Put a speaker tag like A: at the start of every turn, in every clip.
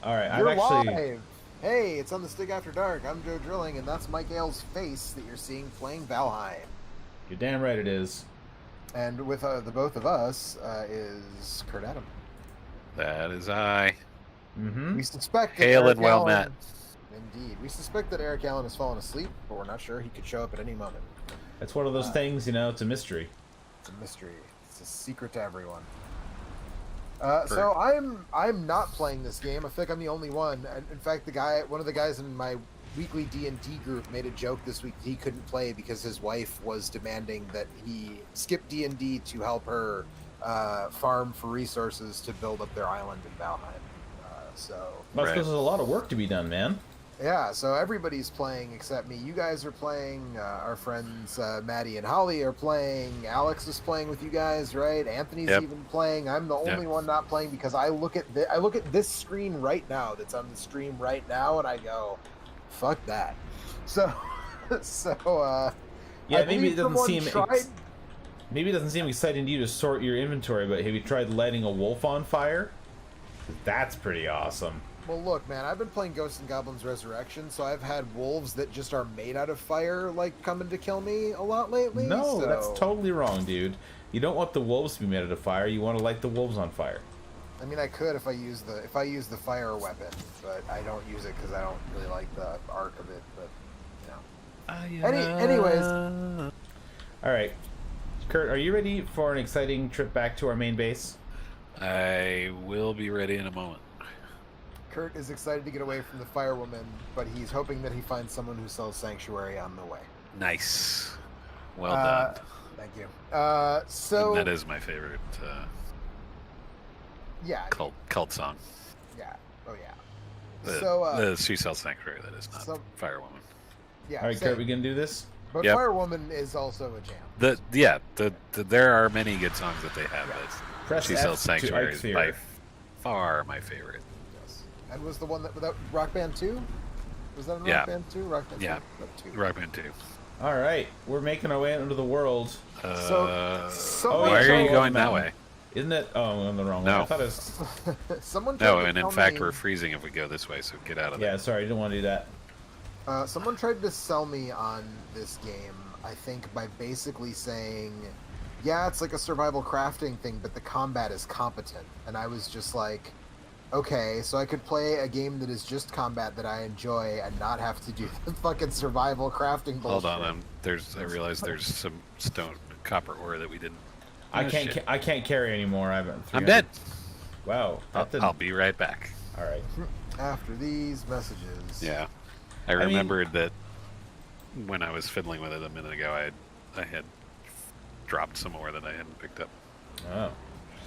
A: All right, I'm
B: You're
A: actually.
B: live. Hey, it's on the Stick After Dark. I'm Joe Drilling, and that's Mike Ailes' face that you're seeing playing Valheim.
A: You're damn right it is.
B: And with the both of us is Kurt Adam.
C: That is I.
A: Mm-hmm.
B: We suspect that
C: Hail
B: Eric
C: and well
B: Allen,
C: met.
B: Indeed, we suspect that Eric Allen has fallen asleep, but we're not sure. He could show up at any moment.
A: It's one of those things, you know. It's a mystery.
B: It's a mystery. It's a secret to everyone. So I'm not playing this game. I think I'm the only one. And in fact, one of the guys in my weekly D&D group made a joke this week that he couldn't play because his wife was demanding that he skip D&D to help her farm for resources to build up their island in Valheim.
A: That's because there's a lot of work to be done, man.
B: Yeah, so everybody's playing except me. You guys are playing. Our friends Maddie and Holly are playing. Alex is playing with you guys, right? Anthony's even playing. I'm the only one not playing because I look at this screen right now that's on the stream right now, and I go, "Fuck that." So,
A: yeah, maybe it doesn't seem
B: tried...
A: exciting to you to sort your inventory, but have you tried lighting a wolf on fire? That's pretty awesome.
B: Well, look, man, I've been playing Ghosts and Goblins Resurrection, so I've had wolves that just are made out of fire, like, coming to kill me a lot lately.
A: No,
B: so...
A: that's totally wrong, dude. You don't want the wolves to be made out of fire. You want to light the wolves on fire.
B: I mean, I could if I use the fire weapon, but I don't use it because I don't really like the arc of it. But you know. Anyways.
A: All right, Kurt, are you ready for an exciting trip back to our main base?
C: I will be ready in a moment.
B: Kurt is excited to get away from the firewoman, but he's hoping that he finds someone who sells sanctuary on the way.
C: Nice. Well done.
B: Thank you.
C: And that is my favorite
B: yeah,
C: cult song.
B: Yeah. Oh yeah.
C: She sells sanctuary. That is not Firewoman.
B: Yeah.
A: All right, Kurt, we gonna do this?
B: But Firewoman is also a jam.
C: There are many good songs that they have.
A: Press
C: She
A: F
C: sells sanctuary is
A: to
C: by far my favorite.
B: And was the one that Rock Band 2? Was that in Rock Band 2? Rock Band 2?
C: Rock Band 2.
A: All right, we're making our way into the world.
C: Why are you going that way?
A: Isn't it? Oh, I'm on the wrong way. I thought it was...
B: Someone
C: and in fact, we're freezing if we go this way, so get out of there.
A: Yeah, sorry, I didn't want to do that.
B: Someone tried to sell me on this game, I think, by basically saying, yeah, it's like a survival crafting thing, but the combat is competent. And I was just like... Okay, so I could play a game that is just combat that I enjoy and not have to do the fucking survival crafting bullshit.
C: Hold on, I realize there's some copper ore that we didn't.
A: I can't carry anymore.
C: I'm dead.
A: Wow.
C: I'll be right back.
A: All right.
B: After these messages.
C: Yeah, I remembered that when I was fiddling with it a minute ago, I had dropped some ore that I hadn't picked up.
A: Oh.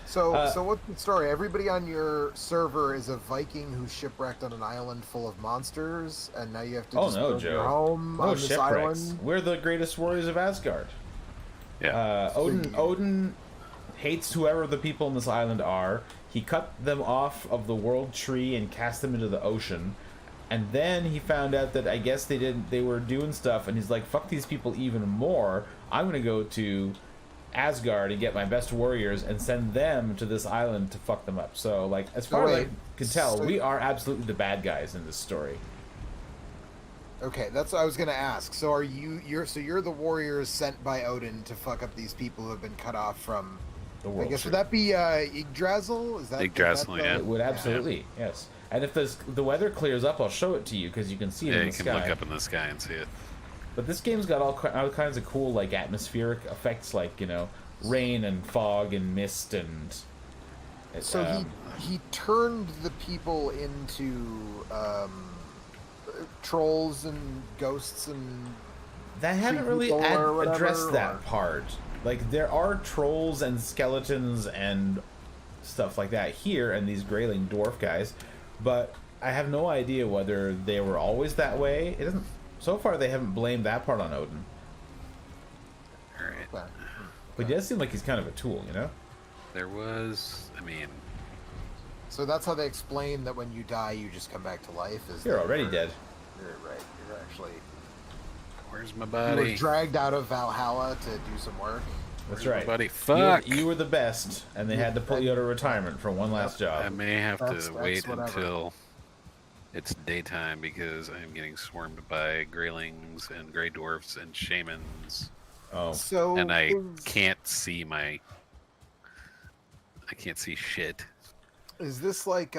B: So what's the story? Everybody on your server is a Viking who's shipwrecked on an island full of monsters, and now you have to build your home on this island?
A: We're the greatest warriors of Asgard.
C: Yeah.
A: Odin hates whoever the people on this island are. He cut them off of the world tree and cast them into the ocean. And then he found out that I guess they were doing stuff, and he's like, fuck these people even more. I'm going to go to Asgard and get my best warriors and send them to this island to fuck them up. So, like, as far as I can tell, we are absolutely the bad guys in this story.
B: Okay, that's what I was gonna ask. So you're the warriors sent by Odin to fuck up these people who have been cut off from the world. I guess would that be Yggdrasil? Is that
C: Yggdrasil? Yeah,
A: it would absolutely yes. And if the weather clears up, I'll show it to you because you can see it in the sky.
C: Yeah, you can look up in the sky and see it.
A: But this game's got all kinds of cool, like, atmospheric effects, like, you know, rain and fog and mist and...
B: So he turned the people into trolls and ghosts and...
A: They haven't really addressed that part. Like, there are trolls and skeletons and stuff like that here, and these grayling dwarf guys, but I have no idea whether they were always that way. It doesn't... So far, they haven't blamed that part on Odin.
C: Alright.
A: But he does seem like he's kind of a tool, you know?
C: There was...
B: So that's how they explain that when you die, you just come back to life?
A: You're already dead.
B: You're right. You're actually...
C: Where's my buddy?
B: You were dragged out of Valhalla to do some work.
A: That's right.
C: Buddy, fuck!
A: You were the best, and they had to pull you out of retirement for one last job.
C: I may have to wait until It's daytime because I'm getting swarmed by greylings and grey dwarfs and shamans,
A: Oh,
B: So
C: and I
B: is,
C: can't see my. I can't see shit.
B: is this like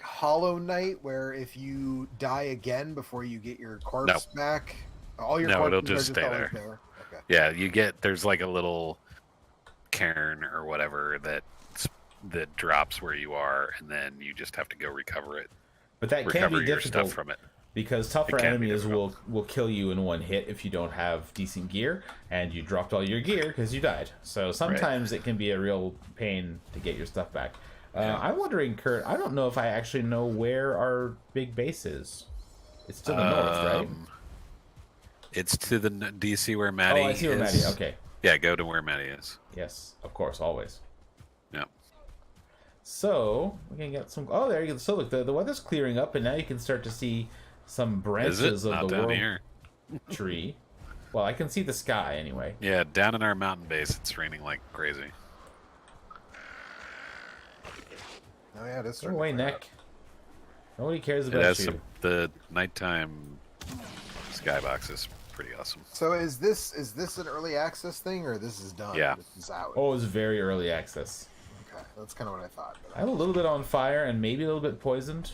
B: Hollow Knight, where if you die again before you get your corpse back, all your
C: No, it'll
B: corpses are
C: just
B: just
C: stay
B: always
C: there.
B: there? Okay.
C: Yeah, you get there's like a little cairn or whatever that drops where you are, and then you just have to go recover it.
A: but that can
C: Recover
A: be
C: your stuff
A: difficult
C: from it.
A: because tougher
C: It can be
A: enemies
C: difficult.
A: will kill you in one hit if you don't have decent gear, and you dropped all your gear because you died. So sometimes it can be a real pain to get your stuff back.
C: Yeah.
A: I'm wondering, Kurt. I don't know if I actually know where our big base is. It's to the north, right?
C: It's to the. Do you see where Maddie
A: Oh, I see where Maddie.
C: is?
A: Okay.
C: Yeah, go to where Maddie is.
A: Yes, of course, always.
C: Yeah.
A: So we can get some. Oh, there you go. So look, the weather's clearing up, and now you can start to see some
C: Is
A: branches
C: it?
A: of
C: Not
A: the
C: down
A: world
C: here.
A: tree. Well, I can see the sky anyway.
C: Yeah, down in our mountain base, it's raining like crazy.
B: Oh yeah, it is.
A: Go
B: starting to
A: away,
B: clear
A: Nick. Nobody cares
C: It
A: about
C: has
A: you.
C: some. The nighttime skybox is pretty awesome.
B: up. So is this an early access thing, or this is done?
C: Yeah.
B: This is out.
A: Oh, it's very early access.
B: Okay, that's kind of what I thought. But
A: I'm a little bit on fire and maybe a little bit poisoned.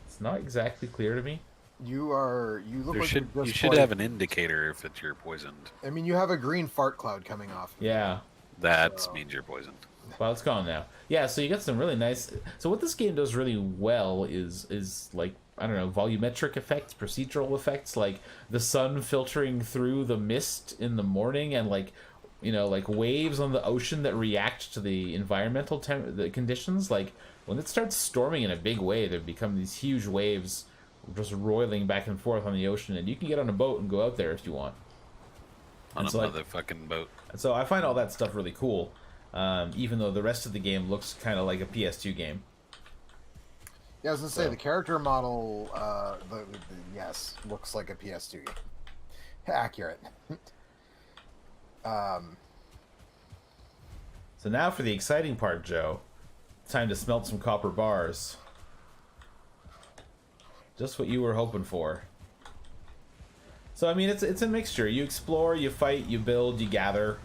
A: It's not exactly clear to me.
B: you look
C: There
B: like
C: should
B: you're
C: you
B: just
C: should
B: poisoned.
C: have an indicator if it's you're poisoned.
B: I mean, you have a green fart cloud coming off.
A: Yeah.
C: That means you're poisoned.
A: Well, it's gone now. Yeah, so you got some really nice. So what this game does really well is like, I don't know, volumetric effects, procedural effects, like the sun filtering through the mist in the morning, and like, you know, like waves on the ocean that react to the environmental the conditions. Like when it starts storming in a big way, there become these huge waves just roiling back and forth on the ocean, and you can get on a boat and go out there if you want.
C: On a
A: so, like,
C: motherfucking boat.
A: And so I find all that stuff really cool, even though the rest of the game looks kind of like a PS2 game.
B: Yeah, I was gonna say
A: So-
B: the character model, yes, looks like a PS2 game. Accurate.
A: So now for the exciting part, Joe. Time to smelt some copper bars. Just what you were hoping for. So I mean, it's a mixture. You explore, you fight, you build, you gather.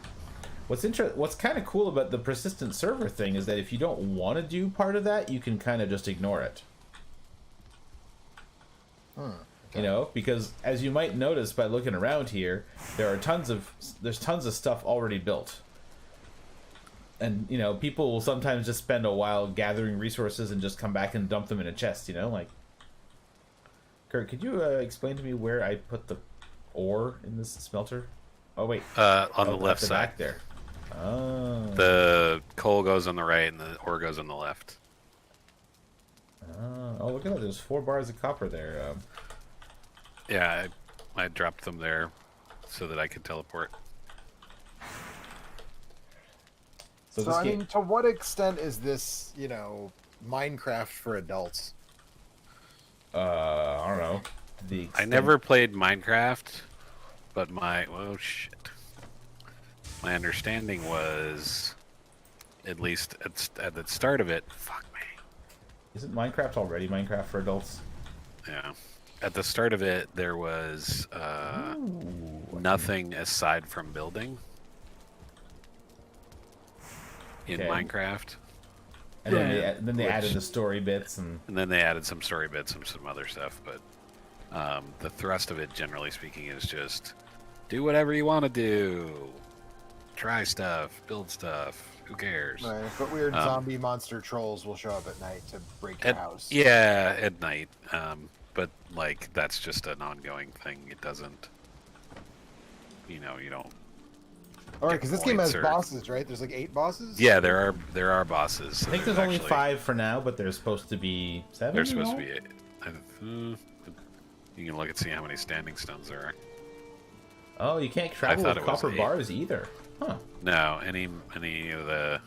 A: What's kind of cool about the persistent server thing is that if you don't want to do part of that, you can kind of just ignore it. You know, because as you might notice by looking around here, there's tons of stuff already built. And you know, people will sometimes just spend a while gathering resources and just come back and dump them in a chest. You know, like. Kurt, could you explain to me where I put the ore in this smelter? Oh wait,
C: On the
A: at
C: left
A: the
C: side.
A: back there. Oh.
C: The coal goes on the right and the ore goes on the left.
A: Oh, look at that! There's 4 bars of copper there.
C: Yeah, I dropped them there so that I could teleport.
A: So
B: So
A: this
B: I
A: game,
B: mean, to what extent is this, Minecraft for adults?
A: I don't know.
C: I never played Minecraft, but my understanding was, at least at the start of it. Fuck me.
A: Isn't Minecraft already Minecraft for adults?
C: Yeah. At the start of it, there was nothing aside from building in
A: Okay.
C: Minecraft.
A: And then they added the story bits and.
C: And then they added some story bits and some other stuff, but the thrust of it, generally speaking, is just do whatever you want to do. Try stuff, build stuff. Who cares?
B: Right, but weird zombie monster trolls will show up at night to break your house.
C: Yeah, at night. But like that's just an ongoing thing. It doesn't. You don't.
B: All right, because this game has
C: points or-
B: bosses, right? There's like 8 bosses.
C: Yeah, there are bosses.
A: I think there's only 5 for now, but there's supposed to be 7.
C: There's supposed to be 8. You can look and see how many standing stones there are.
A: Oh, you can't travel
C: thought
A: with
C: it was
A: copper
C: 8.
A: bars either. Huh.
C: No, any of the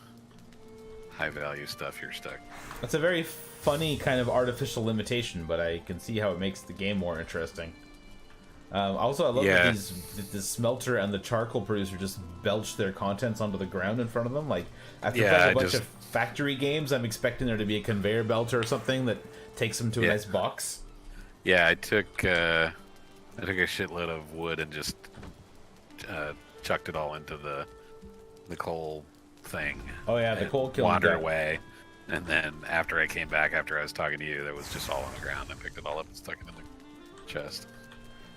C: high value stuff, you're stuck.
A: That's a very funny kind of artificial limitation, but I can see how it makes the game more interesting. Also, I love
C: Yeah.
A: that the smelter and the charcoal producer just belch their contents onto the ground in front of them. Like, after
C: Yeah,
A: playing
C: I
A: a bunch
C: just-
A: of factory games, I'm expecting there to be a conveyor belt or something that takes them to a
C: Yeah.
A: nice box.
C: Yeah, I took a shitload of wood and just chucked it all into the coal thing.
A: Oh yeah, the
C: and
A: coal killing
C: wandered
A: guy.
C: away. And then after I came back, after I was talking to you, that was just all on the ground. I picked it all up and stuck it in the chest.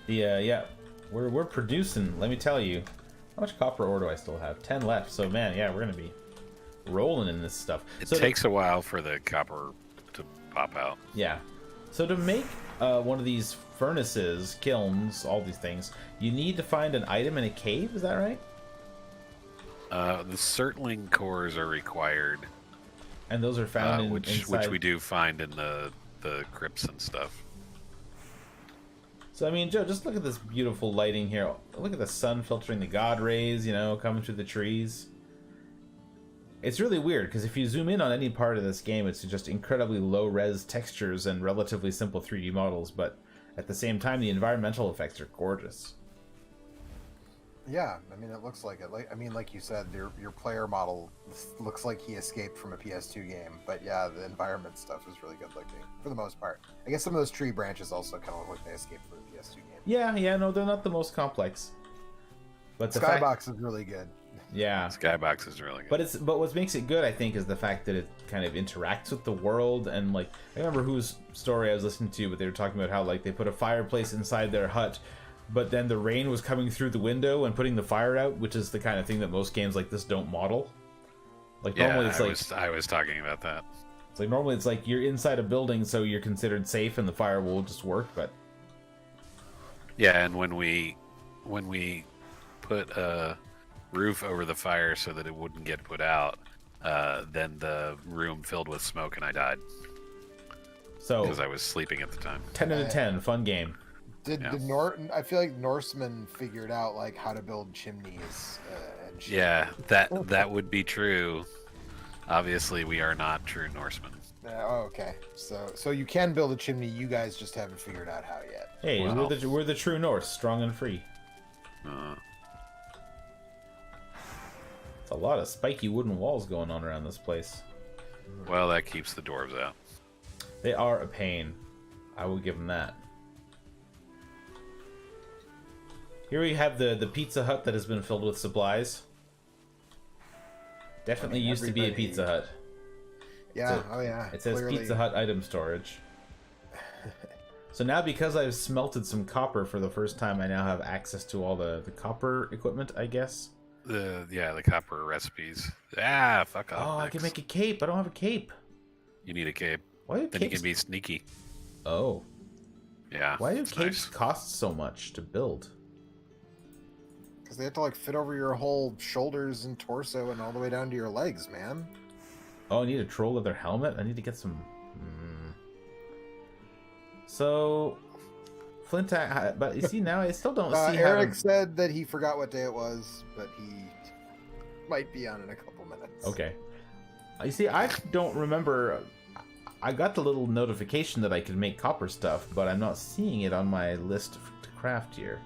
A: Yeah, we're producing. Let me tell you, how much copper ore do I still have? 10 left. So man, yeah, we're gonna be rolling in this stuff.
C: It
A: So
C: takes a while for the copper to pop out.
A: yeah. So to make one of these furnaces, kilns, all these things, you need to find an item in a cave. Is that right?
C: The Surtling cores are required,
A: And those are found
C: which
A: inside.
C: we do find in the crypts and stuff.
A: So I mean, Joe, just look at this beautiful lighting here. Look at the sun filtering the god rays, coming through the trees. It's really weird because if you zoom in on any part of this game, it's just incredibly low-res textures and relatively simple 3D models, but at the same time, the environmental effects are gorgeous.
B: Yeah, I mean, it looks like it. Like you said, your player model looks like he escaped from a PS2 game. But yeah, the environment stuff is really good looking for the most part. I guess some of those tree branches also kind of look like they escaped from a PS2 game.
A: Yeah, no, they're not the most complex. But the fact,
B: Skybox is really good.
A: yeah,
C: Skybox is really good.
A: but what makes it good, I think, is the fact that it kind of interacts with the world. And like, I remember whose story I was listening to, but they were talking about how like they put a fireplace inside their hut, but then the rain was coming through the window and putting the fire out, which is the kind of thing that most games like this don't model. Like
C: yeah,
A: normally it's
C: I was talking about that.
A: it's like normally it's like you're inside a building, so you're considered safe and the fire will just work. But
C: Yeah, and when we put a roof over the fire so that it wouldn't get put out, then the room filled with smoke and I died
A: so
C: because I was sleeping at the time.
A: 10 out of 10, fun game.
B: Did
C: Yeah.
B: the Norton? I feel like Norsemen figured out like how to build chimneys and shit.
C: Yeah, that would be true. Obviously, we are not true Norsemen.
B: Oh, okay. So you can build a chimney. You guys just haven't figured out how yet.
A: Hey,
C: Wow.
A: we're the true Norse, strong and free.
C: Uh,
A: It's a lot of spiky wooden walls going on around this place.
C: well, that keeps the dwarves out.
A: They are a pain. I will give them that. Here we have the Pizza Hut that has been filled with supplies. Definitely used to be a
B: everybody-
A: Pizza Hut.
B: Yeah.
A: So,
B: oh yeah.
A: It says
B: clearly.
A: Pizza Hut item storage. So now, because I've smelted some copper for the first time, I now have access to all the copper equipment, I guess.
C: The copper recipes. Ah, fuck off.
A: Oh, I
C: Max.
A: can make a cape. I don't have a cape.
C: You need a cape.
A: Why do
C: Then you
A: capes...
C: can be sneaky.
A: Oh.
C: Yeah.
A: Why do
C: it's
A: capes
C: nice.
A: cost so much to build?
B: Because they have to like fit over your whole shoulders and torso and all the way down to your legs, man.
A: Oh, I need a troll leather helmet? I need to get some... So... Flint... But you see, now I still don't see how...
B: Eric
A: to-
B: said that he forgot what day it was, but he might be on in a couple minutes.
A: Okay. You see, I don't remember... I got the little notification that I could make copper stuff, but I'm not seeing it on my list to craft here.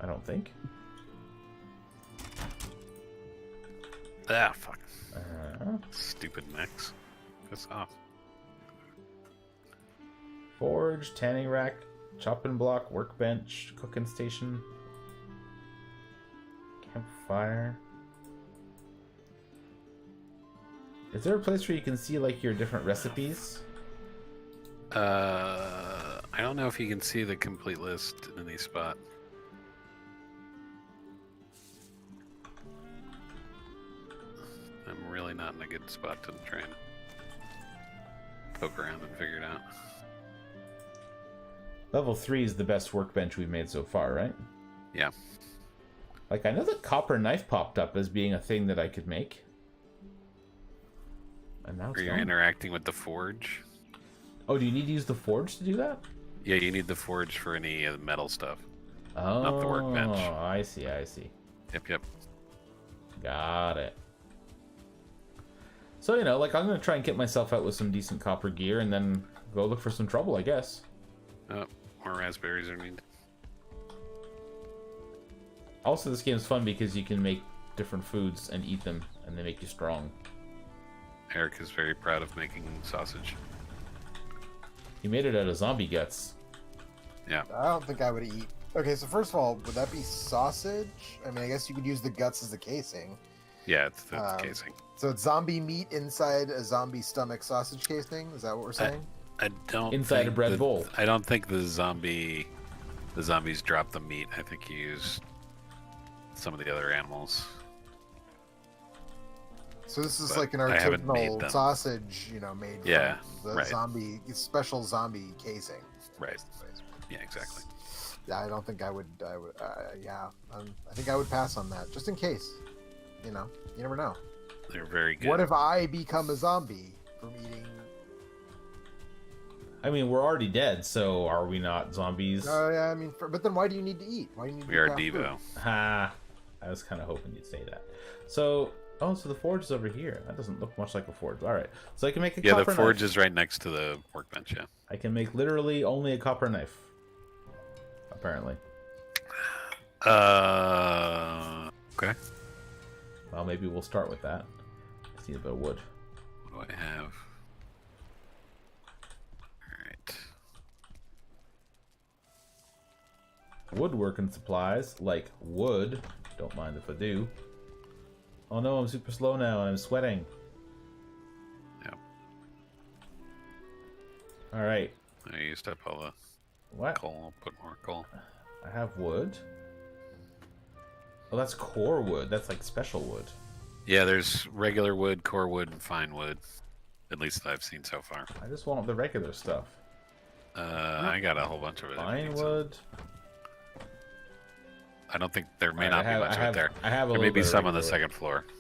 A: I don't think.
C: Ah, fuck.
A: Uh,
C: Stupid Max. Piss off.
A: forge, tanning rack, chopping block, workbench, cooking station, campfire. Is there a place where you can see like your different recipes?
C: I don't know if you can see the complete list in any spot. I'm really not in a good spot to try and poke around and figure it out.
A: Level 3 is the best workbench we've made so far, right?
C: Yeah.
A: Like, I know the copper knife popped up as being a thing that I could make. And now it's
C: Are you
A: gone.
C: interacting with the forge?
A: Oh, do you need to use the forge to do that?
C: Yeah, you need the forge for any of the metal stuff.
A: Oh,
C: Not the workbench.
A: I see, I see.
C: Yep.
A: Got it. So, like, I'm going to try and get myself out with some decent copper gear and then go look for some trouble, I guess.
C: Oh, More raspberries are needed.
A: Also, this game is fun because you can make different foods and eat them, and they make you strong.
C: Eric is very proud of making sausage.
A: He made it out of zombie guts.
C: Yeah.
B: I don't think I would eat. Okay, so first of all, would that be sausage? I mean, I guess you could use the guts as the casing.
C: Yeah, it's the casing.
B: So it's zombie meat inside a zombie stomach sausage casing? Is that what we're saying?
C: I don't
A: Inside
C: think
A: a bread bowl.
C: I don't think the zombies drop the meat. I think you use some of the other animals.
B: So this is
C: But
B: like an
C: I haven't made
B: artisanal
C: them.
B: sausage, made
C: Yeah,
B: from the
C: right.
B: special zombie casing.
C: Right. Yeah, exactly.
B: Yeah, I don't think I would. I think I would pass on that, just in case. You never know.
C: They're very good.
B: What if I become a zombie from eating?
A: I mean, we're already dead, so are we not zombies?
B: Oh yeah, I mean, but then why do you need to eat? Why do you need
C: We
B: to
C: are
B: craft
C: Devo.
B: food?
A: Ha! I was kind of hoping you'd say that. So, so the forge is over here. That doesn't look much like a forge. All right, so I can make a
C: Yeah,
A: copper
C: the forge
A: knife.
C: is right next to the workbench. Yeah.
A: I can make literally only a copper knife. Apparently.
C: Okay.
A: Well, maybe we'll start with that. Let's need a bit of wood.
C: What do I have? All right.
A: Woodworking supplies, like wood. Don't mind if I do. Oh no, I'm super slow now and I'm sweating.
C: Yep.
A: Alright.
C: I used up all the
A: What?
C: coal. I'll put more coal.
A: I have wood. Oh, that's core wood. That's like special wood.
C: Yeah, there's regular wood, core wood, and fine wood. At least that I've seen so far.
A: I just want the regular stuff.
C: I got a whole bunch of it.
A: Fine wood.
C: I don't think there may
A: Alright,
C: not be much right there.
A: I have a
C: There may
A: little
C: be
A: bit of
C: some on the
A: regular
C: second floor.
A: wood.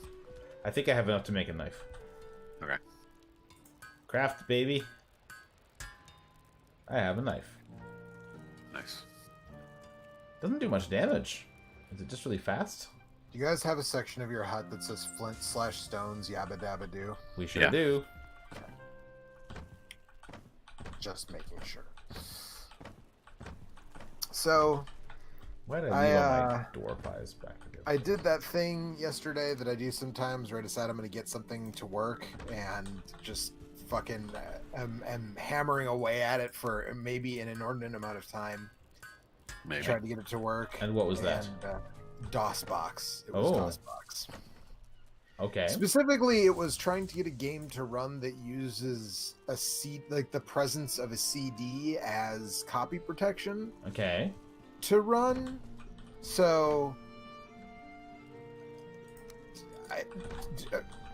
A: I think I have enough to make a knife.
C: Okay.
A: Craft, baby. I have a knife.
C: Nice.
A: Doesn't do much damage. Is it just really fast?
B: Do you guys have a section of your hut that says flint/stones yabba dabba do?
A: We sure
C: Yeah.
A: do.
B: Just making sure. So
A: Why did I leave all my door pies back together?
B: I did that thing yesterday that I do sometimes where I decide I'm going to get something to work and just fucking am hammering away at it for maybe an inordinate amount of time.
C: Maybe.
B: Trying to get it to work.
A: And what was that?
B: DOSBox. It was
A: Oh.
B: DOSBox.
A: Okay.
B: Specifically, it was trying to get a game to run that uses a like the presence of a CD as copy protection
A: Okay.
B: to run. So,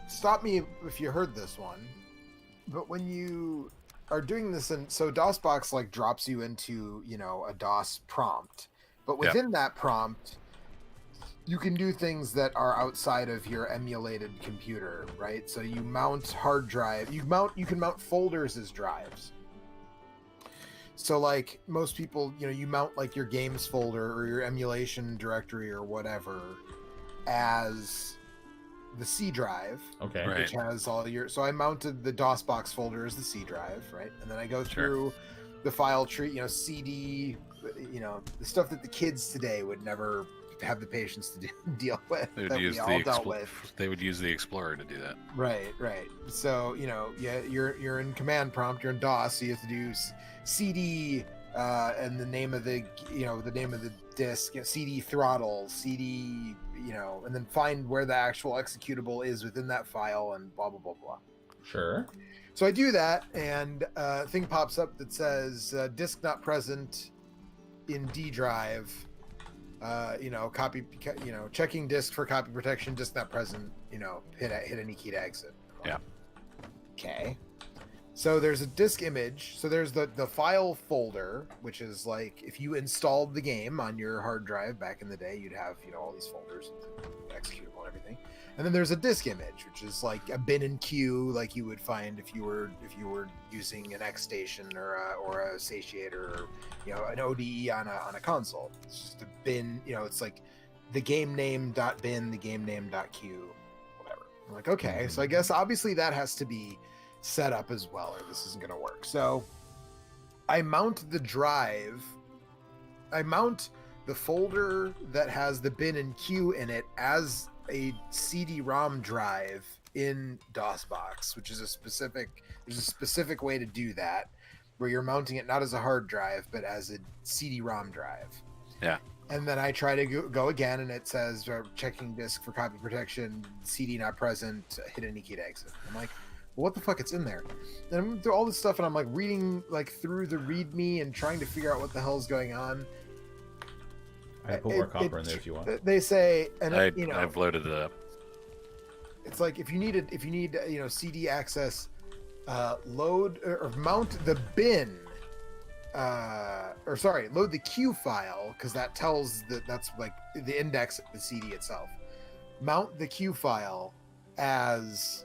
B: stop me if you heard this one. But when you are doing this, and so DOSBox like drops you into a DOS prompt, but within that prompt, you can do things that are outside of your emulated computer, right? So you mount hard drive, you can mount folders as drives. So like most people, you mount like your games folder or your emulation directory or whatever as the C drive,
A: Okay.
C: Right.
B: which has all your. So I mounted the DOSBox folder as the C drive, right? And then I go through the file tree, CD, the stuff that the kids today would never have the patience to deal with.
C: They would
B: that
C: use
B: we all dealt with.
C: They would use the Explorer to do that.
B: Right. So you're in command prompt, you're in DOS, so you have to do CD and the name of the disk, CD throttle, CD, and then find where the actual executable is within that file, and blah blah blah blah.
A: Sure.
B: So I do that, and a thing pops up that says disk not present in D drive. Copy, checking disk for copy protection, disk not present, hit any key to exit.
C: Yeah.
B: Okay. So there's a disk image. So there's the file folder, which is like if you installed the game on your hard drive back in the day, you'd have, all these folders, executable and everything. And then there's a disk image, which is like a bin and queue, like you would find if you were using an X station or a satiator, or an ODE on a console. It's just a bin. It's like the game name .bin, the game name .queue, whatever. I'm like, okay, so I guess obviously that has to be set up as well, or this isn't going to work. So I mount the drive I mount the folder that has the bin and queue in it as a CD-ROM drive in DOSBox, which is there's a specific way to do that, where you're mounting it not as a hard drive, but as a CD-ROM drive.
C: Yeah.
B: And then I try to go again, and it says checking disk for copy protection, CD not present, hit any key to exit. I'm like, well, what the fuck? It's in there. And I'm through all this stuff, and I'm like reading through the README and trying to figure out what the hell's going on.
A: I put more copper in there if you want.
B: They say, and
C: I've loaded it up.
B: It's like if you need CD access, load or mount the bin. Load the queue file, because that tells that's like the index of the CD itself. Mount the queue file as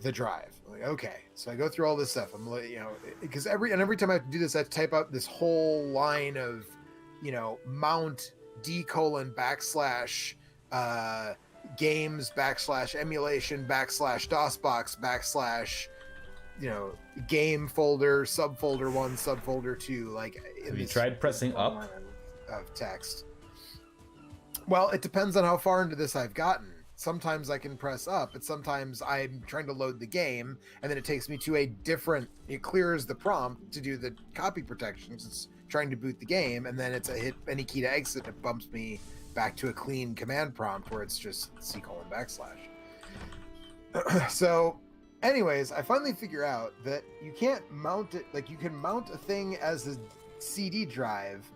B: the drive. I'm like, okay, so I go through all this stuff. I'm like, because every time I have to do this, I have to type up this whole line of, mount d:// games / emulation / DOSBox / game folder, subfolder 1, subfolder 2.
A: Have you tried pressing up?
B: Of text. Well, it depends on how far into this I've gotten. Sometimes I can press up, but sometimes I'm trying to load the game, and then it takes me to it clears the prompt to do the copy protection. It's trying to boot the game, and then it's a hit any key to exit, and it bumps me back to a clean command prompt where it's just C:/. So anyways, I finally figure out that you can't mount it, you can mount a thing as a CD drive,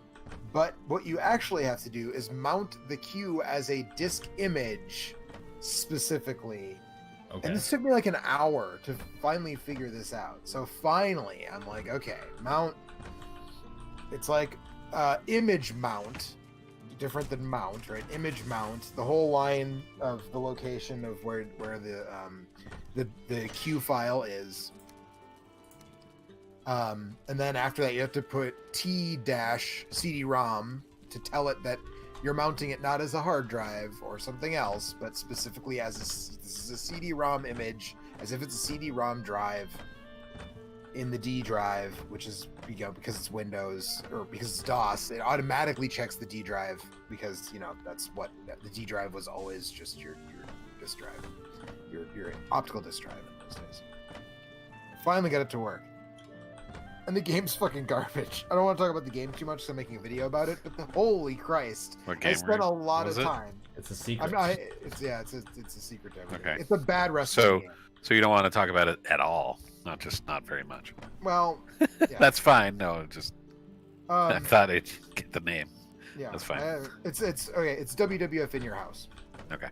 B: but what you actually have to do is mount the queue as a disk image specifically.
A: Okay.
B: And this took me like an hour to finally figure this out. So finally, I'm like, okay, mount. It's like image mount, different than mount, right? Image mount, the whole line of the location of where the queue file is. And then after that, you have to put T-CD-ROM to tell it that you're mounting it not as a hard drive or something else, but specifically as this is a CD-ROM image, as if it's a CD-ROM drive in the D drive, which is because it's Windows or because it's DOS, it automatically checks the D drive because that's what the D drive was always, just your disk drive, your optical disk drive in those days. Finally got it to work. And the game's fucking garbage. I don't want to talk about the game too much because I'm making a video about it, but holy Christ.
C: What game
B: I spent a lot of
C: it?
B: time.
A: It's a secret.
B: It's a secret to everything. Okay. It's a bad recipe game.
C: So you don't want to talk about it at all? Not very much.
B: Well, yeah.
C: That's fine. No, just I thought I'd get the name.
B: Yeah,
C: that's fine.
B: It's okay. It's WWF in your house.
C: Okay.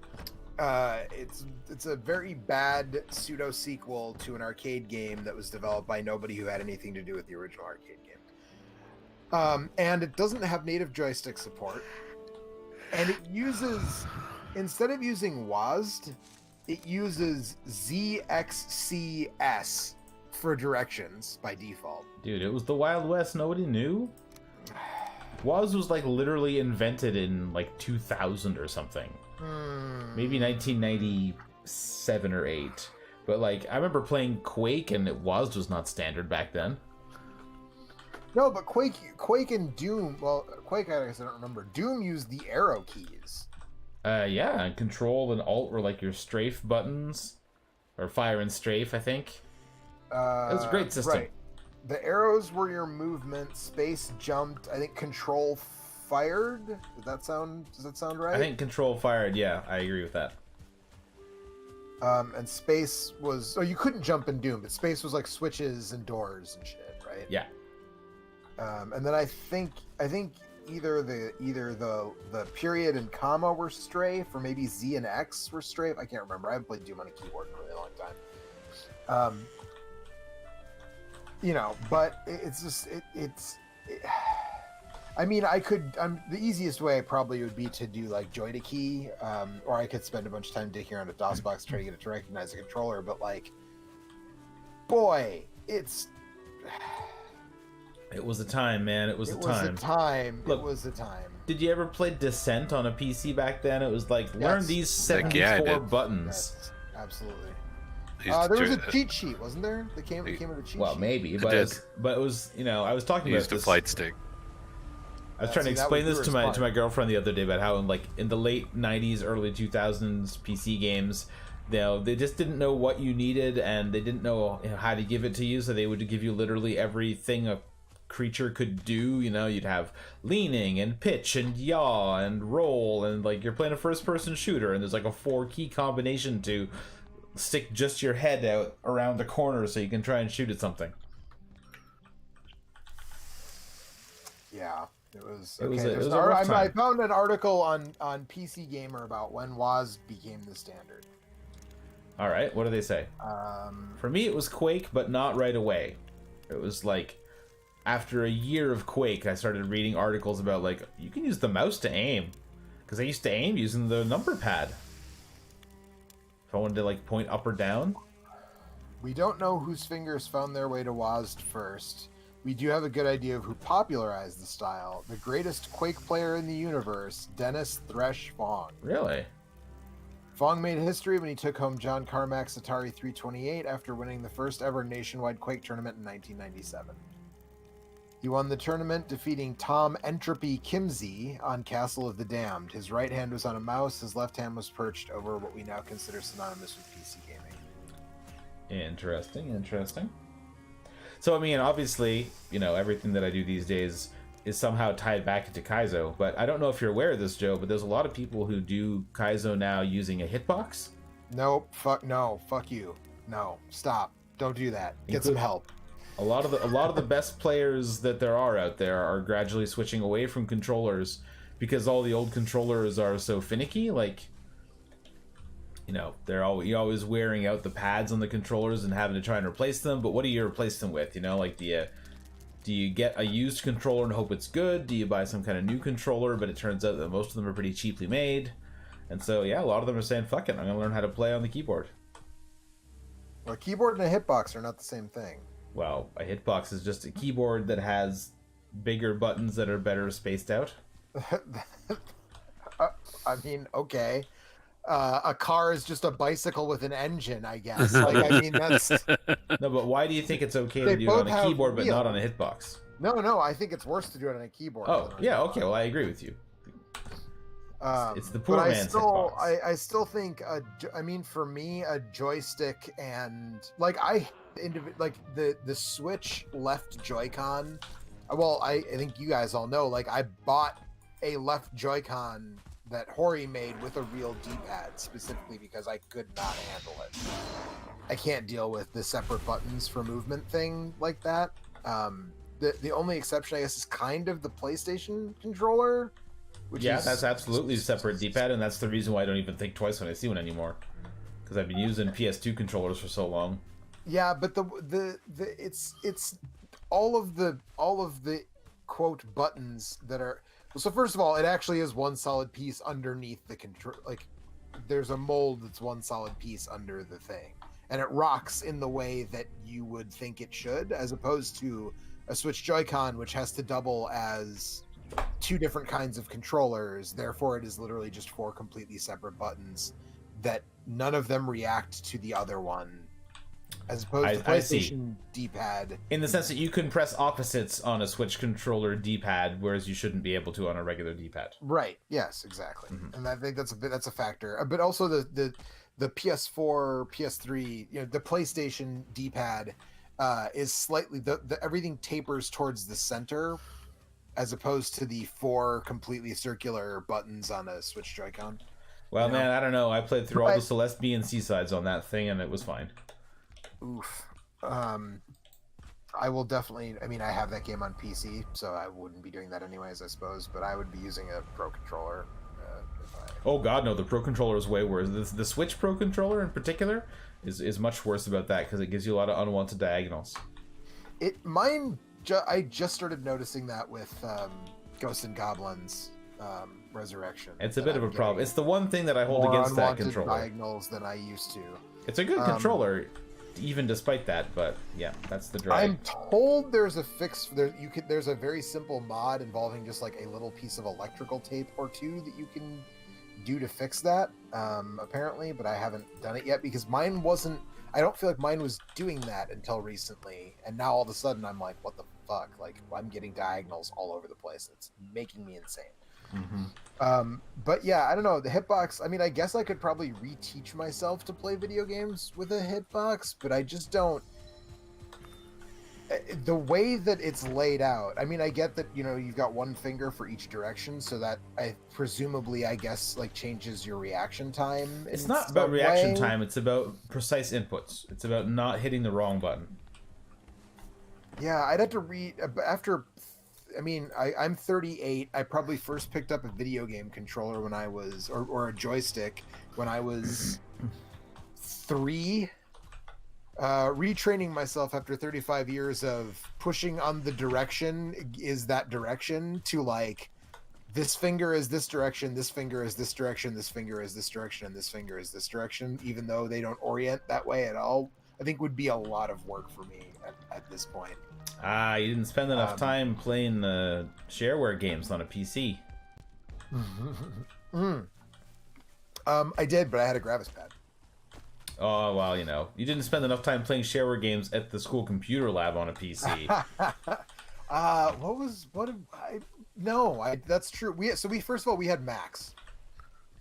B: It's a very bad pseudo sequel to an arcade game that was developed by nobody who had anything to do with the original arcade game. And it doesn't have native joystick support, and it uses, instead of using WASD, it uses ZXCS for directions by default.
A: Dude, it was the Wild West. Nobody knew. WASD was literally invented in 2000 or something. Maybe 1997 or 8. But I remember playing Quake, and WASD was not standard back then.
B: No, but Quake and Doom, well, Quake, I guess I don't remember. Doom used the arrow keys.
A: Yeah, and Control and Alt were your strafe buttons. Or fire and strafe, I think. It was a great system.
B: Right. The arrows were your movement, space jumped, I think Control fired. Does that sound right?
A: I think Control fired, yeah, I agree with that.
B: And space was, you couldn't jump in Doom, but space was switches and doors and shit, right?
A: Yeah.
B: And then I think either the period and comma were strafe, or maybe Z and X were strafe. I can't remember. I haven't played Doom on a keyboard in a really long time. But it's just I mean, the easiest way probably would be to do join a key, or I could spend a bunch of time digging around a DOSBox trying to get it to recognize a controller. But boy, it
A: was a time, man. It was a time.
B: Look, it was a time.
A: Did you ever play Descent on a PC back then? It was learn these 74 buttons.
B: Yes, absolutely. There was a cheat sheet, wasn't there? That came with a cheat sheet.
A: Well, maybe, but it was I was talking about
C: used a flight stick.
A: I I was trying to explain this to my girlfriend the other day about how in the late 90s, early 2000s PC games, they just didn't know what you needed, and they didn't know how to give it to you, so they would give you literally everything a creature could do. You'd have leaning and pitch and yaw and roll, and you're playing a first-person shooter, and there's a 4-key combination to stick just your head out around the corner so you can try and shoot at something.
B: Yeah. It was
A: a rough time.
B: I found an article on PC Gamer about when WAS became the standard.
A: All right, what do they say? For me, it was Quake, but not right away. It was after a year of Quake, I started reading articles about you can use the mouse to aim, because I used to aim using the number pad. If I wanted to point up or down.
B: We don't know whose fingers found their way to WASD first. We do have a good idea of who popularized the style. The greatest Quake player in the universe, Dennis Thresh Fong.
A: Really?
B: Fong made history when he took home John Carmack's Atari 328 after winning the first ever nationwide Quake tournament in 1997. He won the tournament, defeating Tom Entropy Kimsey on Castle of the Damned. His right hand was on a mouse, his left hand was perched over what we now consider synonymous with PC gaming.
A: Interesting. So, obviously, everything that I do these days is somehow tied back into Kaizo, but I don't know if you're aware of this, Joe, but there's a lot of people who do Kaizo now using a hitbox.
B: Nope. Fuck you. No, stop. Don't do that. Get some help.
A: A lot of the best players that there are out there are gradually switching away from controllers because all the old controllers are so finicky. You're always wearing out the pads on the controllers and having to try and replace them. But what do you replace them with? Do you get a used controller and hope it's good? Do you buy some kind of new controller? But it turns out that most of them are pretty cheaply made. And so, yeah, a lot of them are saying, fuck it, I'm going to learn how to play on the keyboard.
B: Well, a keyboard and a hitbox are not the same thing.
A: Well, a hitbox is just a keyboard that has bigger buttons that are better spaced out.
B: Okay. A car is just a bicycle with an engine, I guess. That's...
A: No, but why do you think it's okay to do it on a keyboard but not on a hitbox?
B: No, I think it's worse to do it on a keyboard.
A: Oh, yeah, okay, well, I agree with you. It's the poor man's hitbox.
B: I still think, for me, a joystick and, the Switch left Joy-Con, well, I think you guys all know, I bought a left Joy-Con that Hori made with a real D-pad, specifically because I could not handle it. I can't deal with the separate buttons for movement thing like that. The only exception, I guess, is kind of the PlayStation controller.
A: That's absolutely a separate D-pad, and that's the reason why I don't even think twice when I see one anymore. Because I've been using PS2 controllers for so long. Yeah, but
B: it's all of the quote buttons that are. So first of all, it actually is one solid piece underneath the control. There's a mold that's one solid piece under the thing, and it rocks in the way that you would think it should, as opposed to a Switch Joy-Con, which has to double as two different kinds of controllers. Therefore, it is literally just 4 completely separate buttons that none of them react to the other one. As opposed to PlayStation D-pad.
A: In the sense that you can press opposites on a Switch controller D-pad, whereas you shouldn't be able to on a regular D-pad.
B: Right. Yes, exactly. Mm-hmm. And I think that's a factor. But also the PS4, PS3, the PlayStation D-pad is slightly everything tapers towards the center, as opposed to the 4 completely circular buttons on a Switch Joy-Con.
A: Well, man, I don't know. I played through all the Celeste B and C sides on that thing, and it was fine.
B: Oof. I will definitely. I have that game on PC, so I wouldn't be doing that anyways, I suppose. But I would be using a Pro controller.
A: Oh God, no! The Pro controller is way worse. The Switch Pro controller, in particular, is much worse about that because it gives you a lot of unwanted diagonals.
B: I just started noticing that with Ghosts and Goblins Resurrection.
A: It's a bit of a problem. It's the one thing that I hold against that controller.
B: More unwanted diagonals than I used to.
A: It's a good controller. Even despite that, but yeah, that's the drag.
B: I'm told there's a fix. There's a very simple mod involving just a little piece of electrical tape or two that you can do to fix that. Apparently, but I haven't done it yet because mine wasn't. I don't feel like mine was doing that until recently, and now all of a sudden I'm like, what the fuck? Like, I'm getting diagonals all over the place. It's making me insane.
A: Mm-hmm.
B: But yeah, I don't know. The hitbox, I mean, I guess I could probably reteach myself to play video games with a hitbox, but I just don't. The way that it's laid out, I mean, I get that, you know, you've got one finger for each direction, so that I guess, like, changes your reaction time.
A: It's
B: in
A: not about
B: some
A: reaction
B: way.
A: time. It's about precise inputs. It's about not hitting the wrong button.
B: Yeah, I'd have to read after. I mean, I'm 38. I probably first picked up a video game controller when I was, or a joystick when I was 3. Retraining myself after 35 years of pushing on the direction is that direction to, like, this finger is this direction, this finger is this direction, this finger is this direction, and this finger is this direction, even though they don't orient that way at all, I think would be a lot of work for me at this point.
A: Ah, you didn't spend enough time playing shareware games on a PC.
B: I did, but I had a Gravis pad.
A: Oh, well, you know, you didn't spend enough time playing shareware games at the school computer lab on a PC.
B: That's true. We first of all, we had Macs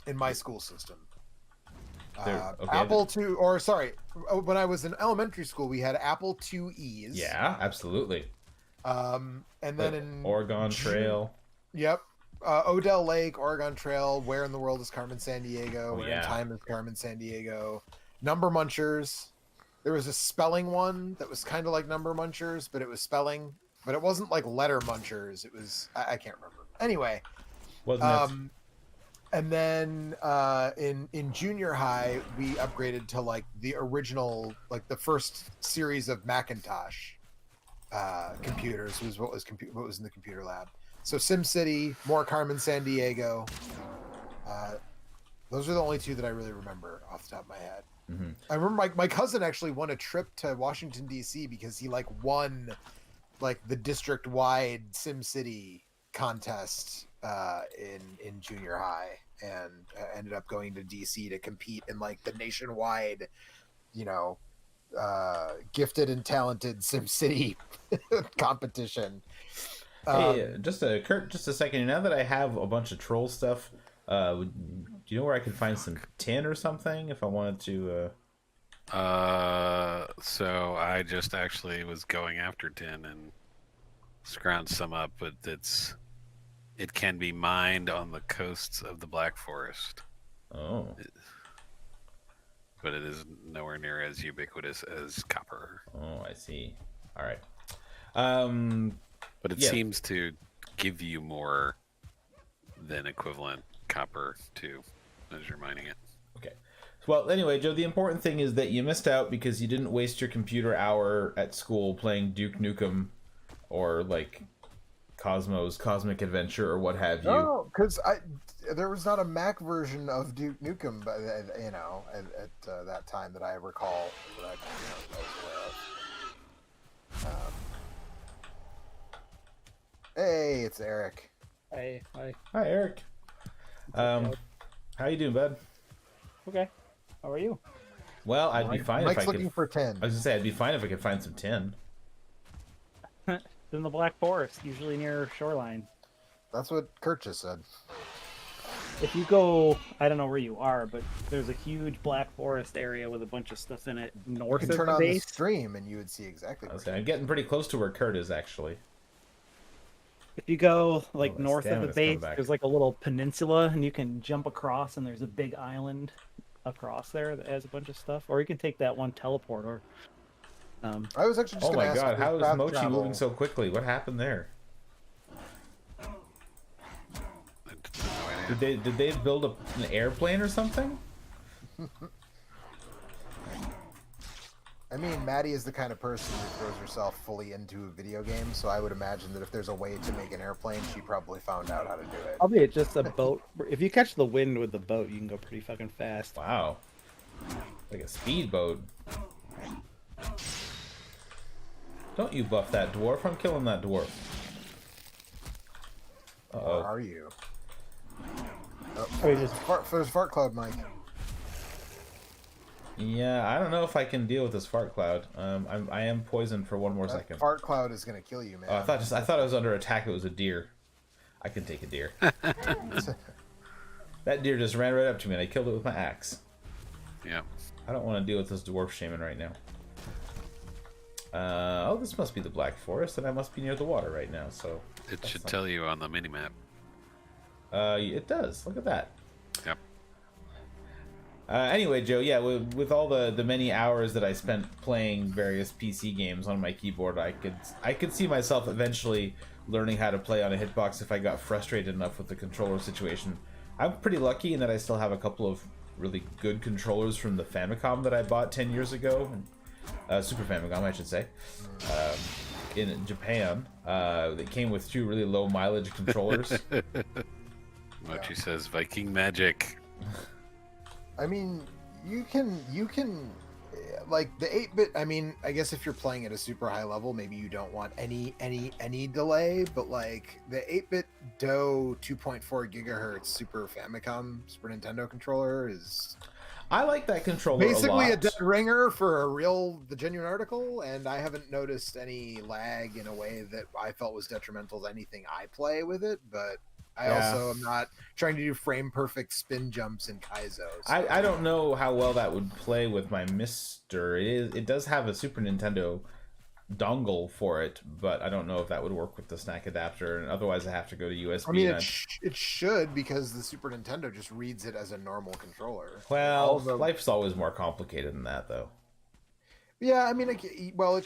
B: in my school system. Apple II, or sorry, when I was in elementary school, we had Apple IIe's.
A: Yeah, absolutely.
B: And then in
A: Oregon Trail.
B: Yep. Odell Lake, Oregon Trail, Where in the World is Carmen Sandiego? Where in Time is Carmen Sandiego? Number Munchers. There was a spelling one that was kind of like Number Munchers, but it was spelling. But it wasn't like Letter Munchers. It was, I can't remember. Anyway.
A: Wasn't it?
B: And then in junior high, we upgraded to, like, the original, like the first series of Macintosh computers was what was in the computer lab. So SimCity, more Carmen Sandiego. Those are the only two that I really remember off the top of my head.
A: Mm-hmm.
B: I remember my cousin actually won a trip to Washington D.C. because he, like, won, like, the district-wide SimCity contest in junior high, and ended up going to DC to compete in, like, the nationwide, you know, gifted and talented SimCity competition.
A: Hey, Kurt, just a second. Now that I have a bunch of troll stuff, do you know where I could find some tin or something if I wanted to?
C: So I just actually was going after tin and scrounged some up, but it can be mined on the coasts of the Black Forest.
A: Oh.
C: But it is nowhere near as ubiquitous as copper.
A: Oh, I see. All right.
C: But it seems to give you more than equivalent copper too, as you're mining it.
A: Okay. Well, anyway, Joe, the important thing is that you missed out because you didn't waste your computer hour at school playing Duke Nukem or, like, Cosmo's Cosmic Adventure or what have you.
B: No, because there was not a Mac version of Duke Nukem, you know, at that time that I recall that I was aware of. Hey, it's Eric.
D: Hi.
A: Hi, Eric. How you doing, bud?
D: Okay. How are you?
A: Well, I'd be fine
B: Mike's
A: if I could.
B: looking for tin.
A: I was gonna say I'd be fine if I could find some tin.
D: In the Black Forest, usually near shoreline.
B: That's what Kurt just said.
D: If you go, I don't know where you are, but there's a huge Black Forest area with a bunch of stuff in it north
B: You
D: of
B: can turn
D: the
B: on
D: base.
B: the stream and you would see exactly.
A: I'm getting pretty close to where Kurt is, actually.
D: If you go, like,
A: my
D: north of the
A: stamina's coming
D: base,
A: back.
D: there's, like, a little peninsula, and you can jump across, and there's a big island across there that has a bunch of stuff. Or you can take that one teleporter.
B: I was actually just
A: Oh
B: going
A: my
B: to ask.
A: god, how is
B: fast
A: Mochi
B: travel-
A: moving so quickly? What happened there? Did they build an airplane or something?
B: I mean, Maddie is the kind of person who throws herself fully into a video game, so I would imagine that if there's a way to make an airplane, she probably found out how to do it.
D: Probably it's just a boat. If you catch the wind with the boat, you can go pretty fucking fast.
A: Wow. Like a speedboat. Don't you buff that dwarf. I'm killing that dwarf.
B: Where
A: Uh-oh.
B: are you?
D: Or you just
B: There's fart cloud, Mike.
A: Yeah, I don't know if I can deal with this fart cloud. I am poisoned for one more
B: That
A: second.
B: fart cloud is gonna kill you, man.
A: Oh, I thought I was under attack. It was a deer. I can take a deer. That deer just ran right up to me and I killed it with my axe.
C: Yeah.
A: I don't want to deal with this dwarf shaman right now. Oh, this must be the Black Forest, and I must be near the water right now, so...
C: It should tell you on the minimap.
A: It does. Look at that.
C: Yep.
A: Anyway, Joe, yeah, with all the many hours that I spent playing various PC games on my keyboard, I could see myself eventually learning how to play on a hitbox if I got frustrated enough with the controller situation. I'm pretty lucky in that I still have a couple of really good controllers from the Famicom that I bought 10 years ago. Super Famicom, I should say. In Japan, they came with 2 really low mileage controllers.
C: Mochi says Viking magic.
B: I mean, you can like the 8-bit. I mean, I guess if you're playing at a super high level, maybe you don't want any delay. But like the 8-bit DOE 2.4 gigahertz Super Famicom Super Nintendo controller is
A: I like that controller
B: basically
A: a
B: a
A: lot.
B: dead ringer for the genuine article, and I haven't noticed any lag in a way that I felt was detrimental to anything I play with it. But I also am not trying to do frame perfect spin jumps in Kaizo. So.
A: I don't know how well that would play with my Mister. It does have a Super Nintendo dongle for it, but I don't know if that would work with the snack adapter, and otherwise I have to go to USB.
B: I mean, it should, because the Super Nintendo just reads it as a normal controller.
A: Well, life's always more complicated than that, though.
B: Yeah, I mean, it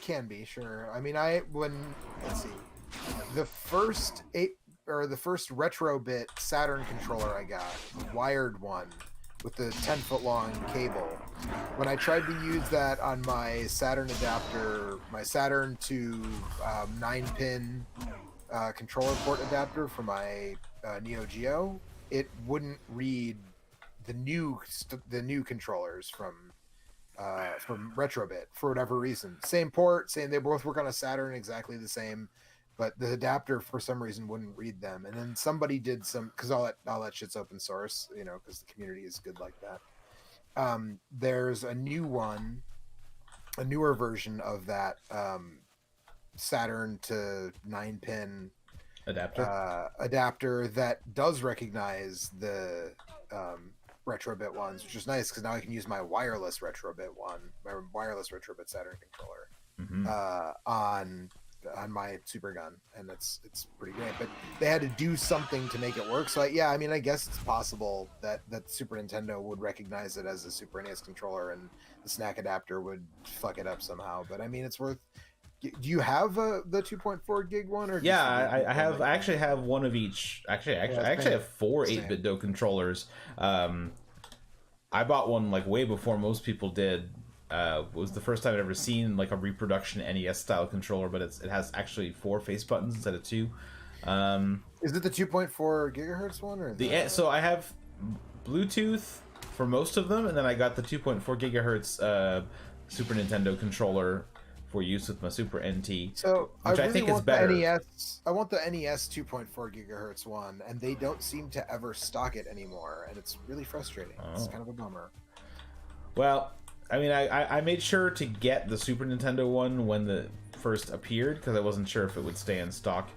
B: can be, sure. I mean, let's see, the first retro bit Saturn controller I got, the wired one with the 10-foot long cable. When I tried to use that on my Saturn adapter, my Saturn to 9-pin controller port adapter for my Neo Geo, it wouldn't read the new controllers from Retrobit for whatever reason. Same port, they both work on a Saturn, exactly the same, but the adapter for some reason wouldn't read them. And then somebody did some, because all that shit's open source, because the community is good like that. There's a newer version of that Saturn to 9-pin adapter that does recognize the Retrobit ones, which is nice because now I can use my wireless Retrobit Saturn controller on my Super Gun, and it's pretty great. But they had to do something to make it work. So I mean, I guess it's possible that Super Nintendo would recognize it as a Super NES controller, and the snack adapter would fuck it up somehow. But I mean, it's worth. Do you have the 2.4 gig one, or
A: I have. I actually have one of each. Actually, I actually have 4 8-bit DOE controllers. I bought one like way before most people did. It was the first time I'd ever seen like a reproduction NES style controller, but it has actually 4 face buttons instead of 2.
B: Is it the 2.4 gigahertz one, or
A: so I have Bluetooth for most of them, and then I got the 2.4 gigahertz Super Nintendo controller for use with my Super NT.
B: So
A: which I think is better.
B: I want the NES 2.4 gigahertz one, and they don't seem to ever stock it anymore, and it's really frustrating. It's kind of a bummer.
A: Well, I mean, I made sure to get the Super Nintendo one when the first appeared, because I wasn't sure if it would stay in stock.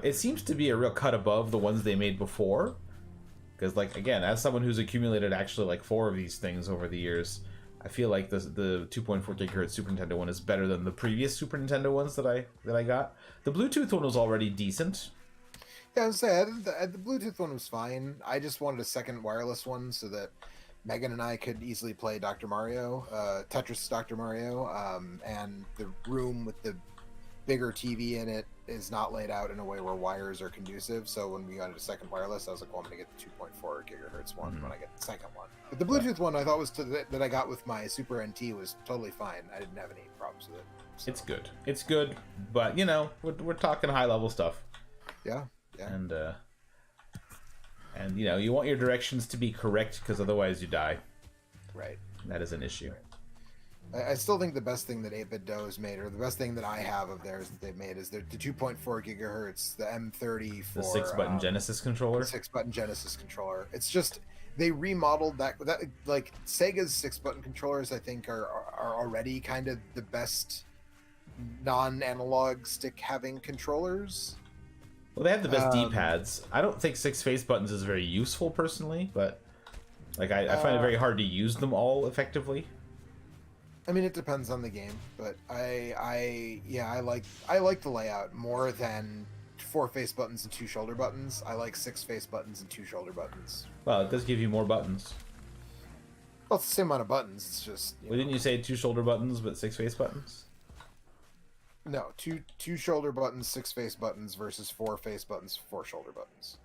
A: It seems to be a real cut above the ones they made before, because, like, again, as someone who's accumulated actually like 4 of these things over the years, I feel like the 2.4 gigahertz Super Nintendo one is better than the previous Super Nintendo ones that I got. The Bluetooth one was already decent.
B: Yeah, I was saying the Bluetooth one was fine. I just wanted a second wireless one so that Megan and I could easily play Dr. Mario, Tetris Dr. Mario, and the room with the bigger TV in it is not laid out in a way where wires are conducive. So when we got a second wireless, I was like, well, I'm going to get the 2.4 gigahertz one when I get the second one. But the Bluetooth one I thought that I got with my Super NT was totally fine. I didn't have any problems with it. So.
A: It's good. It's good, but we're talking high level stuff.
B: Yeah.
A: And you want your directions to be correct, because otherwise you die.
B: Right.
A: That is an issue.
B: Right. I still think the best thing that 8-bit DOE has made, or the best thing that I have of theirs that they've made, is the 2.4 gigahertz, the M30 for
A: the 6-button Genesis controller.
B: The 6-button Genesis controller. It's just they remodeled that like Sega's 6-button controllers. I think are already kind of the best non-analog stick having controllers.
A: Well, they have the best D-pads. I don't think 6 face buttons is very useful personally, but like I find it very hard to use them all effectively.
B: I mean, it depends on the game, but I like the layout more than 4 face buttons and 2 shoulder buttons. I like 6 face buttons and 2 shoulder buttons.
A: Well, it does give you more buttons.
B: Well, it's the same amount of buttons. It's just
A: Well, didn't you say 2 shoulder buttons but 6 face buttons?
B: no, two shoulder buttons, 6 face buttons versus 4 face buttons, 4 shoulder buttons.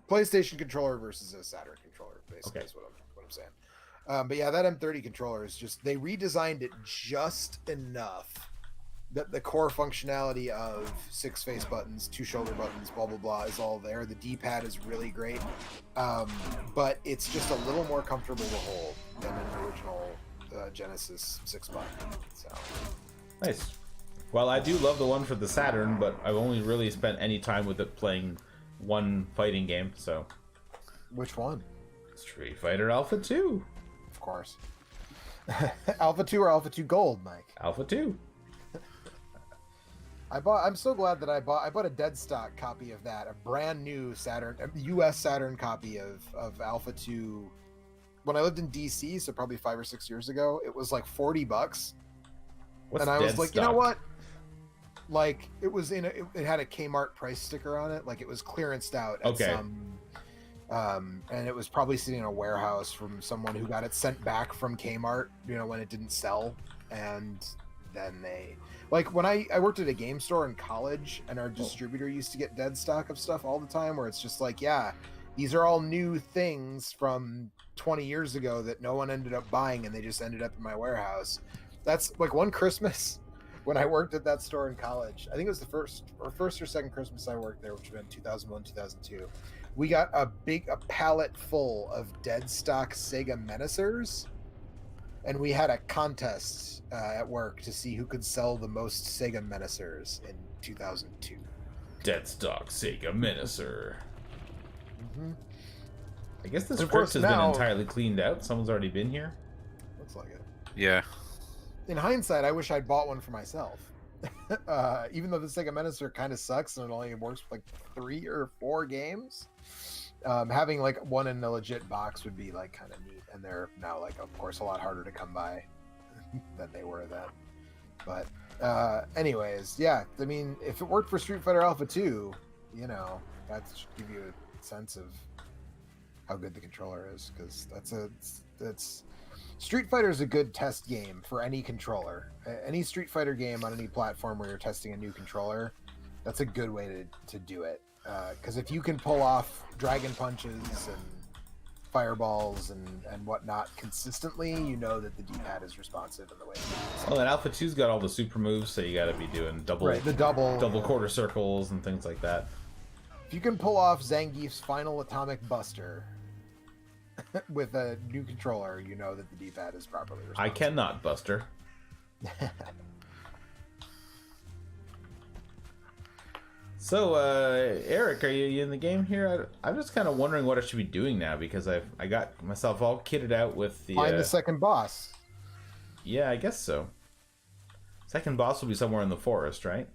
B: PlayStation controller versus a Saturn controller, basically,
A: Okay.
B: is what I'm saying. But yeah, that M30 controller is just, they redesigned it just enough that the core functionality of 6 face buttons, 2 shoulder buttons, blah blah blah is all there. The D-pad is really great, but it's just a little more comfortable to hold than an original Genesis 6-button. So
A: Nice. Well, I do love the one for the Saturn, but I've only really spent any time with it playing one fighting game, so...
B: which one?
A: Street Fighter Alpha 2.
B: Of course. Alpha 2 or Alpha 2 Gold, Mike?
A: Alpha 2.
B: I'm so glad that I bought a dead stock copy of that, a brand new Saturn, US Saturn copy of Alpha 2 when I lived in DC, so probably 5 or 6 years ago. It was like $40.
A: What's
B: And I was
A: dead
B: like,
A: stock?
B: you know what? Like, it was it had a Kmart price sticker on it. Like, it was clearanced out at some, and it was probably sitting in a warehouse from someone who got it sent back from Kmart, you know, when it didn't sell. And then they, like, when I worked at a game store in college, and our distributor used to get dead stock of stuff all the time, where it's just like, yeah, these are all new things from 20 years ago that no one ended up buying, and they just ended up in my warehouse. That's like one Christmas when I worked at that store in college. I think it was the first or second Christmas I worked there, which would have been 2001, 2002. We got a pallet full of dead stock Sega Menacers, and we had a contest at work to see who could sell the most Sega Menacers in 2002.
A: Dead stock Sega Menacer.
B: Mm-hmm.
A: I guess this
B: Of
A: script
B: course,
A: has
B: now-
A: been entirely cleaned out. Someone's already been here.
B: Looks like it.
C: Yeah.
B: In hindsight, I wish I'd bought one for myself. Even though the Sega Menacer kind of sucks and it only works for like 3 or 4 games, having like one in a legit box would be like kind of neat. And they're now, like, of course, a lot harder to come by than they were then. But anyways, yeah, I mean, if it worked for Street Fighter Alpha 2, you know, that should give you a sense of how good the controller is, because that's Street Fighter is a good test game for any controller. Any Street Fighter game on any platform where you're testing a new controller, that's a good way to do it. Because if you can pull off dragon punches and fireballs and whatnot consistently, you know that the D-pad is responsive in the way.
A: Well, and Alpha 2's got all the super moves, so you got to be doing
B: The double
A: quarter circles and things like that.
B: If you can pull off Zangief's final atomic buster with a new controller, you know that the D-pad is properly responsive.
A: I cannot, Buster. So, Eric, are you in the game here? I'm just kind of wondering what I should be doing now, because I got myself all kitted out with the...
B: Find the second boss.
A: Yeah, I guess so. Second boss will be somewhere in the forest, right?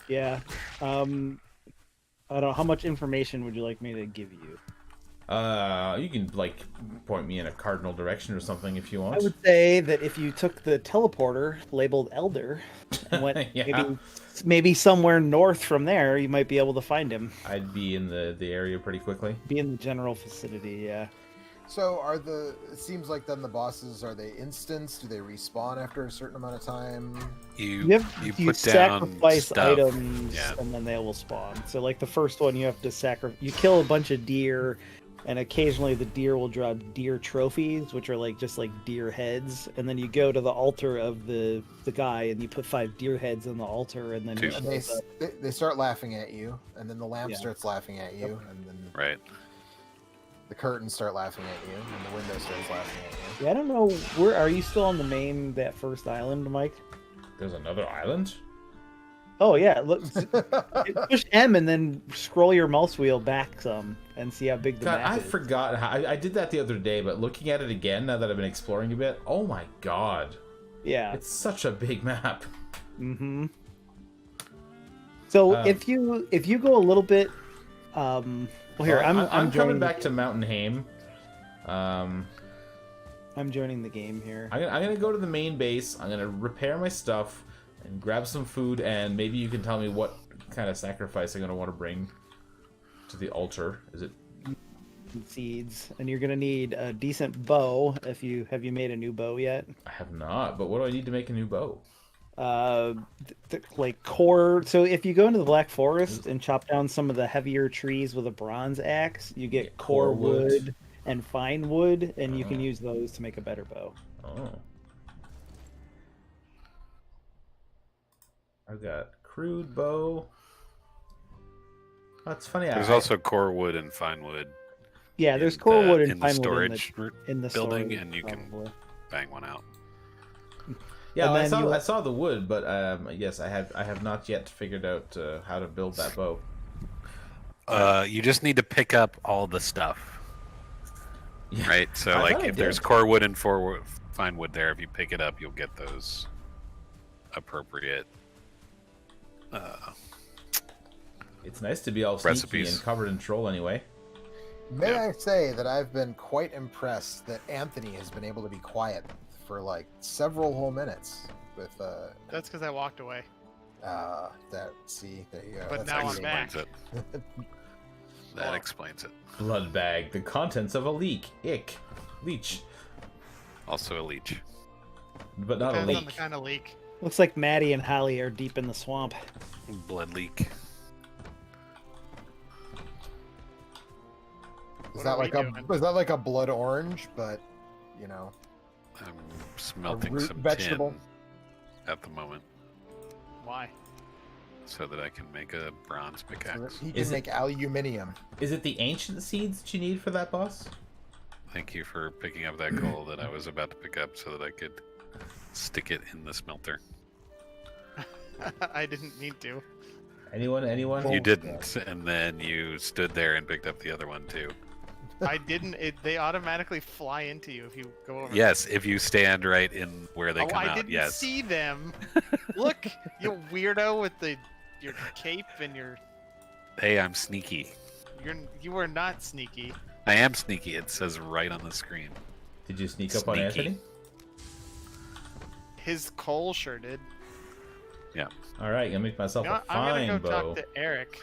D: Yeah. I don't know. How much information would you like me to give you?
A: You can, like, point me in a cardinal direction or something if you want.
D: I would say that if you took the teleporter labeled Elder and went
A: Yeah.
D: maybe somewhere north from there, you might be able to find him.
A: I'd be in the area pretty quickly.
D: Be in the general vicinity, yeah.
B: So it seems like then the bosses, are they instanced? Do they respawn after a certain amount of time?
C: You
D: You
C: put down
D: sacrifice
C: stuff.
D: items,
C: Yeah.
D: and then they will spawn. So, like the first one, you have to you kill a bunch of deer, and occasionally the deer will drop deer trophies, which are like just like deer heads. And then you go to the altar of the guy, and you put 5 deer heads on the altar, and then you
B: And they start laughing at you, and then the lamp
D: Yeah.
B: starts laughing at you, and then
C: Right.
B: the curtains start laughing at you, and the window starts laughing at you.
D: Yeah, I don't know. Where are you still on that first island, Mike?
A: There's another island?
D: Oh yeah, look, push M and then scroll your mouse wheel back some and see how big the
A: God,
D: map
A: I
D: is.
A: forgot how I did that the other day, but looking at it again now that I've been exploring a bit, oh my god,
D: Yeah.
A: it's such a big map.
D: Mm-hmm. So
A: Um,
D: if you go a little bit, well here
A: I'm
D: I'm
A: coming
D: joining
A: back to Mountain Haim.
D: I'm joining the game here.
A: I'm gonna go to the main base. I'm gonna repair my stuff and grab some food, and maybe you can tell me what kind of sacrifice I'm gonna want to bring to the altar. Is it?
D: Seeds, and you're gonna need a decent bow. Have you made a new bow yet?
A: I have not, but what do I need to make a new bow?
D: Like core. So if you go into the Black Forest and chop down some of the heavier trees with a bronze axe, you get core wood and fine wood, and you can use those to make a better bow.
A: Oh. I've got crude bow. Oh, it's funny.
C: There's also core wood and fine wood.
D: Yeah, there's core wood and
C: in the
D: fine
C: storage
D: wood in the
C: building,
D: storage,
C: and you
D: probably.
C: can bang one out.
A: Yeah,
D: And then
A: I saw the wood, but yes, I have not yet figured out how to build that bow.
C: You just need to pick up all the stuff,
A: Yeah.
C: right? So
A: I
C: like
A: thought I
C: if there's
A: did.
C: core wood and fine wood there, if you pick it up, you'll get those appropriate.
A: It's nice to be all sneaky
C: Recipes.
A: and covered in troll anyway.
B: May I say that I've been quite impressed that Anthony has been able to be quiet for like several whole minutes with
E: That's because I walked away.
B: there you go.
E: But
B: That's
E: now I'm
B: easy.
E: back.
C: That explains it.
A: Blood bag. The contents of a leak. Ick. Leech.
C: Also a leech.
A: But not a
E: Depends on
A: leak.
E: the kind of leak.
D: Looks like Maddie and Holly are deep in the swamp.
C: Blood leak.
B: Is
E: What
B: that
E: are we
B: like a
E: doing?
B: is that like a blood orange? But you know,
C: I'm smelting
B: root
C: some
B: vegetable?
C: tin at the moment
E: Why?
C: so that I can make a bronze
B: so that
C: pickaxe.
B: he
A: Is
B: can
A: it-
B: make aluminium.
A: Is it the ancient seeds that you need for that boss?
C: Thank you for picking up that coal that I was about to pick up so that I could stick it in the smelter.
E: I didn't need to.
A: Anyone?
B: Well,
C: You didn't, and then you stood there and picked up the other one too.
E: I didn't. They automatically fly into you if you go over.
C: Yes, if you stand right in where they
E: Oh,
C: come
E: I
C: out.
E: didn't
C: Yes.
E: see them. Look, you weirdo with your cape and
C: Hey, I'm sneaky.
E: you are not sneaky.
C: I am sneaky. It says right on the screen.
A: Did you sneak up on
C: Sneaky.
A: Anthony?
E: His coal sure did.
C: Yeah.
A: All right, I'm gonna make myself
E: You know
A: a
E: what? I'm
A: fine
E: gonna go
A: bow.
E: talk to Eric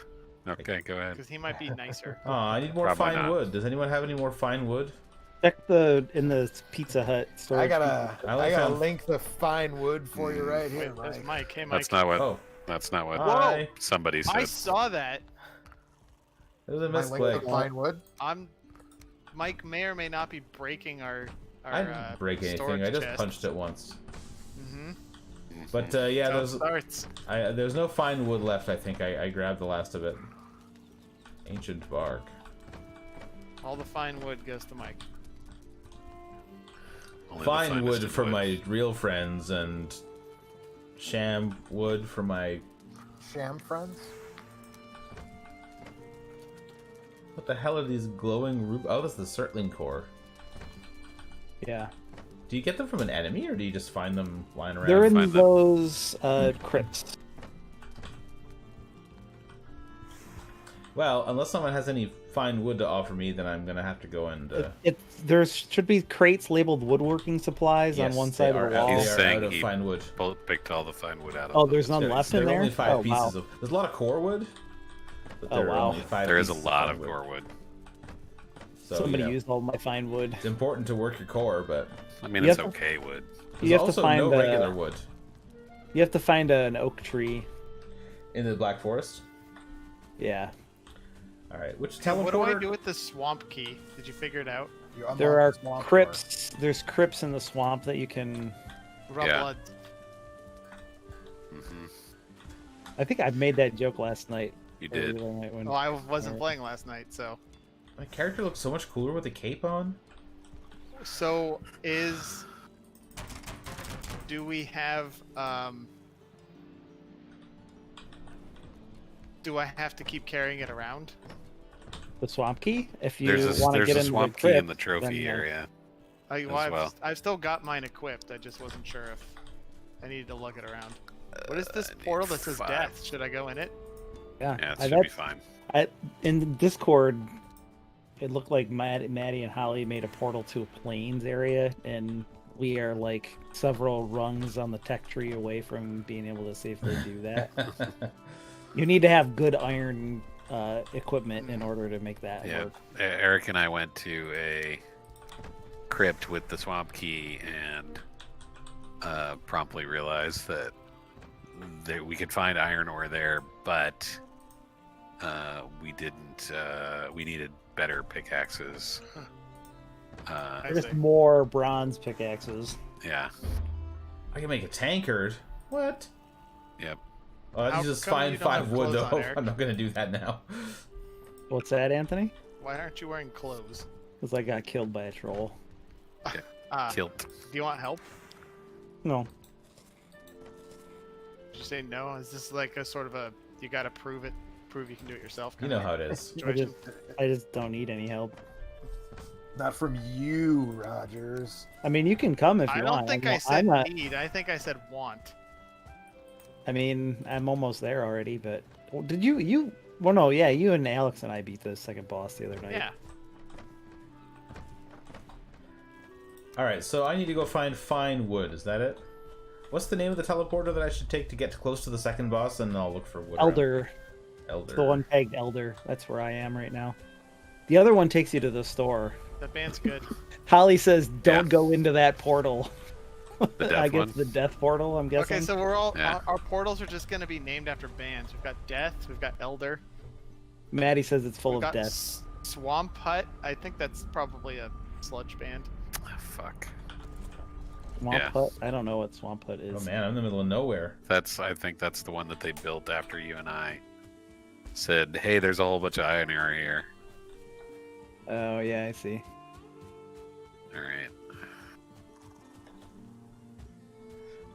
C: Okay, go ahead.
E: because he might be nicer.
A: Oh, I need more
C: Probably
A: fine
C: not.
A: wood. Does anyone have any more fine wood?
D: Check in the Pizza Hut store.
B: I got a
A: I
B: I got a
A: found-
B: link to fine wood for you right here,
E: Wait, there's
B: Mike.
E: Mike. Hey, Mike.
C: That's not what.
A: Oh,
C: That's not what
A: hi.
C: somebody
E: I
C: said.
E: saw that.
A: There's a
B: My link
A: misclick.
B: to fine wood.
E: Mike may or may not be breaking our
A: I didn't break anything.
E: storage
A: I just
E: chest.
A: punched it once.
E: Mm-hmm.
A: But yeah,
E: That's how it starts.
A: there's no fine wood left. I think I grabbed the last of it. Ancient bark.
E: All the fine wood goes to Mike.
C: Only the
A: Fine
C: finest
A: wood
C: in
A: for
C: wood.
A: my real friends and sham wood for my.
B: Sham friends.
A: What the hell are these glowing roof? Oh, that's the Surtling core.
D: Yeah,
A: Do you get them from an enemy or do you just find them lying around?
D: they're in
C: find them.
D: those crypts.
A: Well, unless someone has any fine wood to offer me, then I'm gonna have to go and.
D: There should be crates labeled woodworking supplies on
A: Yes,
D: one
A: they
D: side of
A: are
D: the
A: out-
D: wall.
A: they
C: He's
A: are
C: saying
A: out of
C: he-
A: fine wood.
C: Picked all the fine wood out of
D: Oh,
C: the-
D: there's none left in
A: There are
D: there.
A: only 5
D: Oh,
A: pieces
D: wow.
A: of. There's a lot of core wood. But
D: Oh,
A: there are
D: wow.
A: only 5
C: There is a
A: pieces
C: lot
A: fine
C: of
A: wood.
C: core wood.
A: So,
D: Somebody
A: you know,
D: used all my fine wood.
A: It's important to work your core, but
C: I mean,
D: You
C: it's
D: have to-
C: okay wood.
A: there's
D: You have to
A: also
D: find
A: no regular wood
D: You have to find an oak tree.
A: in the Black Forest.
D: Yeah,
A: All right, which
E: Hey, what do I
A: teleporter?
E: do with the swamp key? Did you figure it out?
B: You unlock
D: there are
B: the swamp door.
D: crypts. There's crypts in the swamp that you can.
E: Rub
C: Yeah.
E: blood.
C: Hmm.
D: I think I made that joke last night.
C: You
D: or
C: did.
D: the other night when-
E: Well, I wasn't
D: Alright.
E: playing last night, so.
A: My character looks so much cooler with a cape on.
E: So do we have do I have to keep carrying it around?
D: The swamp key. If you
C: There's
D: want to
C: a
D: get into
C: swamp
D: the
C: key in
D: crypt,
C: the trophy
D: then,
C: area.
E: Well, I've still got mine equipped. I just wasn't sure if I needed to lug it around. What is this
C: I need
E: portal that says
C: 5.
E: death? Should I go in it?
D: Yeah,
C: Yeah, it
D: I
C: should
D: bet-
C: be fine.
D: in the Discord, it looked like Maddie and Holly made a portal to a plains area, and we are like several rungs on the tech tree away from being able to safely do that. You need to have good iron equipment in order to make that
C: Yeah,
D: work.
C: Eric and I went to a crypt with the swamp key and promptly realized that we could find iron ore there, but we didn't. We needed better pickaxes.
E: I
D: There's
E: see.
D: more bronze pickaxes.
C: Yeah.
A: I can make a tankard. What?
C: Yep.
A: Oh, I
E: How
A: just
E: come
A: find
E: you don't have
A: 5 wood
E: clothes
A: though.
E: on, Eric?
A: I'm not gonna do that now.
D: What's that, Anthony?
E: Why aren't you wearing clothes?
D: Because I got killed by a troll.
C: Kilt.
E: Do you want help?
D: No,
E: Did you say no? Is this like a sort of a you gotta prove you can do it yourself?
A: You
E: kind
A: know
E: of
A: how it is.
E: situation?
D: I just don't need any help.
B: Not from you, Rogers.
D: I mean, you can come if you
E: I
D: want.
E: don't think
D: I'm,
E: I said
D: I'm not.
E: need. I think I said want.
D: I mean, I'm almost there already. But did you? Well, no, yeah, you and Alex and I beat the second boss the other night.
E: Yeah.
A: All right, so I need to go find fine wood. Is that it? What's the name of the teleporter that I should take to get close to the second boss, and I'll look for wood. around?
D: Elder,
A: Elder.
D: the one pegged Elder. That's where I am right now. The other one takes you to the store.
E: That band's good.
D: Holly says, "Don't
C: Yeah.
D: go into that portal."
C: The death
D: I guess
C: one?
D: the death portal. I'm guessing.
E: Okay, so we're all
C: Yeah.
E: our portals are just gonna be named after bands. We've got Death, we've got Elder,
D: Maddie says it's full
E: we've
D: of
E: got
D: death.
E: Swamp Hut. I think that's probably a sludge band.
C: Oh, fuck.
D: Swamp
C: yeah.
D: Hut. I don't know what Swamp Hut is.
A: Oh man, I'm in the middle of nowhere.
C: I think that's the one that they built after you and I said, "Hey, there's a whole bunch of iron ore here."
D: Oh yeah, I see.
C: All right.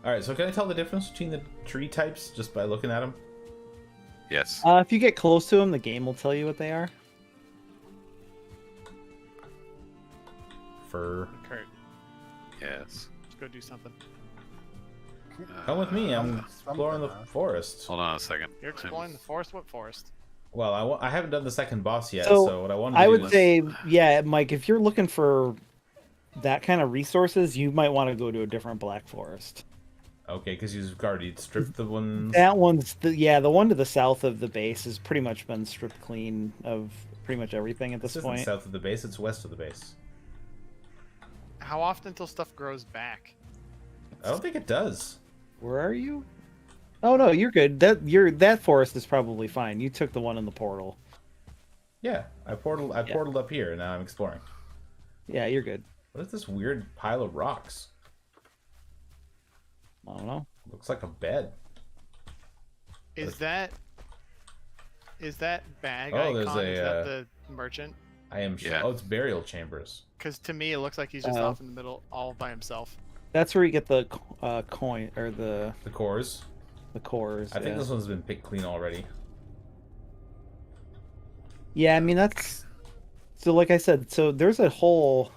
A: All right, so can I tell the difference between the tree types just by looking at them?
C: Yes.
D: If you get close to them, the game will tell you what they are.
A: Fir.
E: Kurt,
C: Yes.
E: let's go do something.
A: Come with me. I'm
C: Uh,
A: exploring the forest.
C: Hold on a second.
E: You're exploring the forest. What forest?
A: Well, I haven't done the second boss yet,
D: So,
A: so what I wanted to
D: I
A: do
D: would
A: is...
D: say, yeah, Mike, if you're looking for that kind of resources, you might want to go to a different Black Forest.
A: Okay, because you've already stripped the ones...
D: That one's the one to the south of the base has pretty much been stripped clean of pretty much everything at
A: This
D: this
A: isn't
D: point.
A: south of the base, it's west of the base.
E: How often till stuff grows back?
A: I don't think it does.
D: Where are you? Oh no, you're good. That forest is probably fine. You took the one in the portal.
A: Yeah, I portaled up here, and now I'm exploring.
D: Yeah, you're good.
A: What is this weird pile of rocks?
D: I don't know.
A: Looks like a bed.
E: Is that bag
A: Oh,
E: icon?
A: there's
E: Is that
A: a,
E: the merchant?
A: I am...
C: Yeah.
A: Oh, it's burial chambers.
E: Because to me, it looks like he's just
D: Oh.
E: off in the middle, all by himself.
D: That's where you get the coin or the
A: The cores.
D: cores.
A: I think
D: yeah.
A: this one's been picked clean already.
D: Yeah, I mean that's so. Like I said, so there's a whole.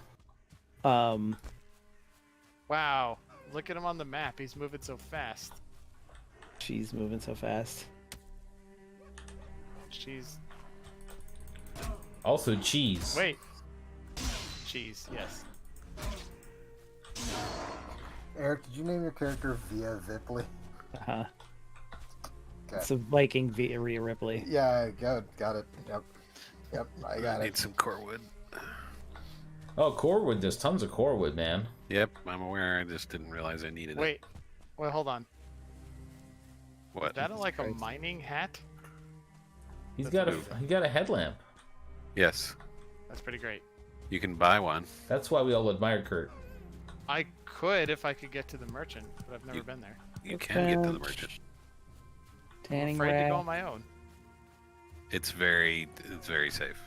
E: Wow, look at him on the map. He's moving so fast.
D: She's moving so fast.
E: Cheese.
A: Also, cheese.
E: Wait. Cheese. Yes.
B: Eric, did you name your character Via Vipley?
D: Uh-huh.
B: Okay.
D: It's a Viking via Rhea Ripley.
B: Yeah, got it. Yep, I got
C: Need
B: it.
C: some core wood.
A: Oh, core wood. There's tons of core wood, man.
C: Yep, I'm aware. I just didn't realize I needed it.
E: Wait, hold on.
C: What?
E: Is that like a
D: Christ.
E: mining hat?
A: He's
E: That's
A: got a headlamp.
C: Yes.
E: That's pretty great.
C: You can buy one.
A: That's why we all admire Kurt.
E: I could if I could get to the merchant, but I've never been there.
C: You can get to the merchant.
E: I'm
D: Tanning
E: afraid to go on
D: rack.
E: my own.
C: It's very safe.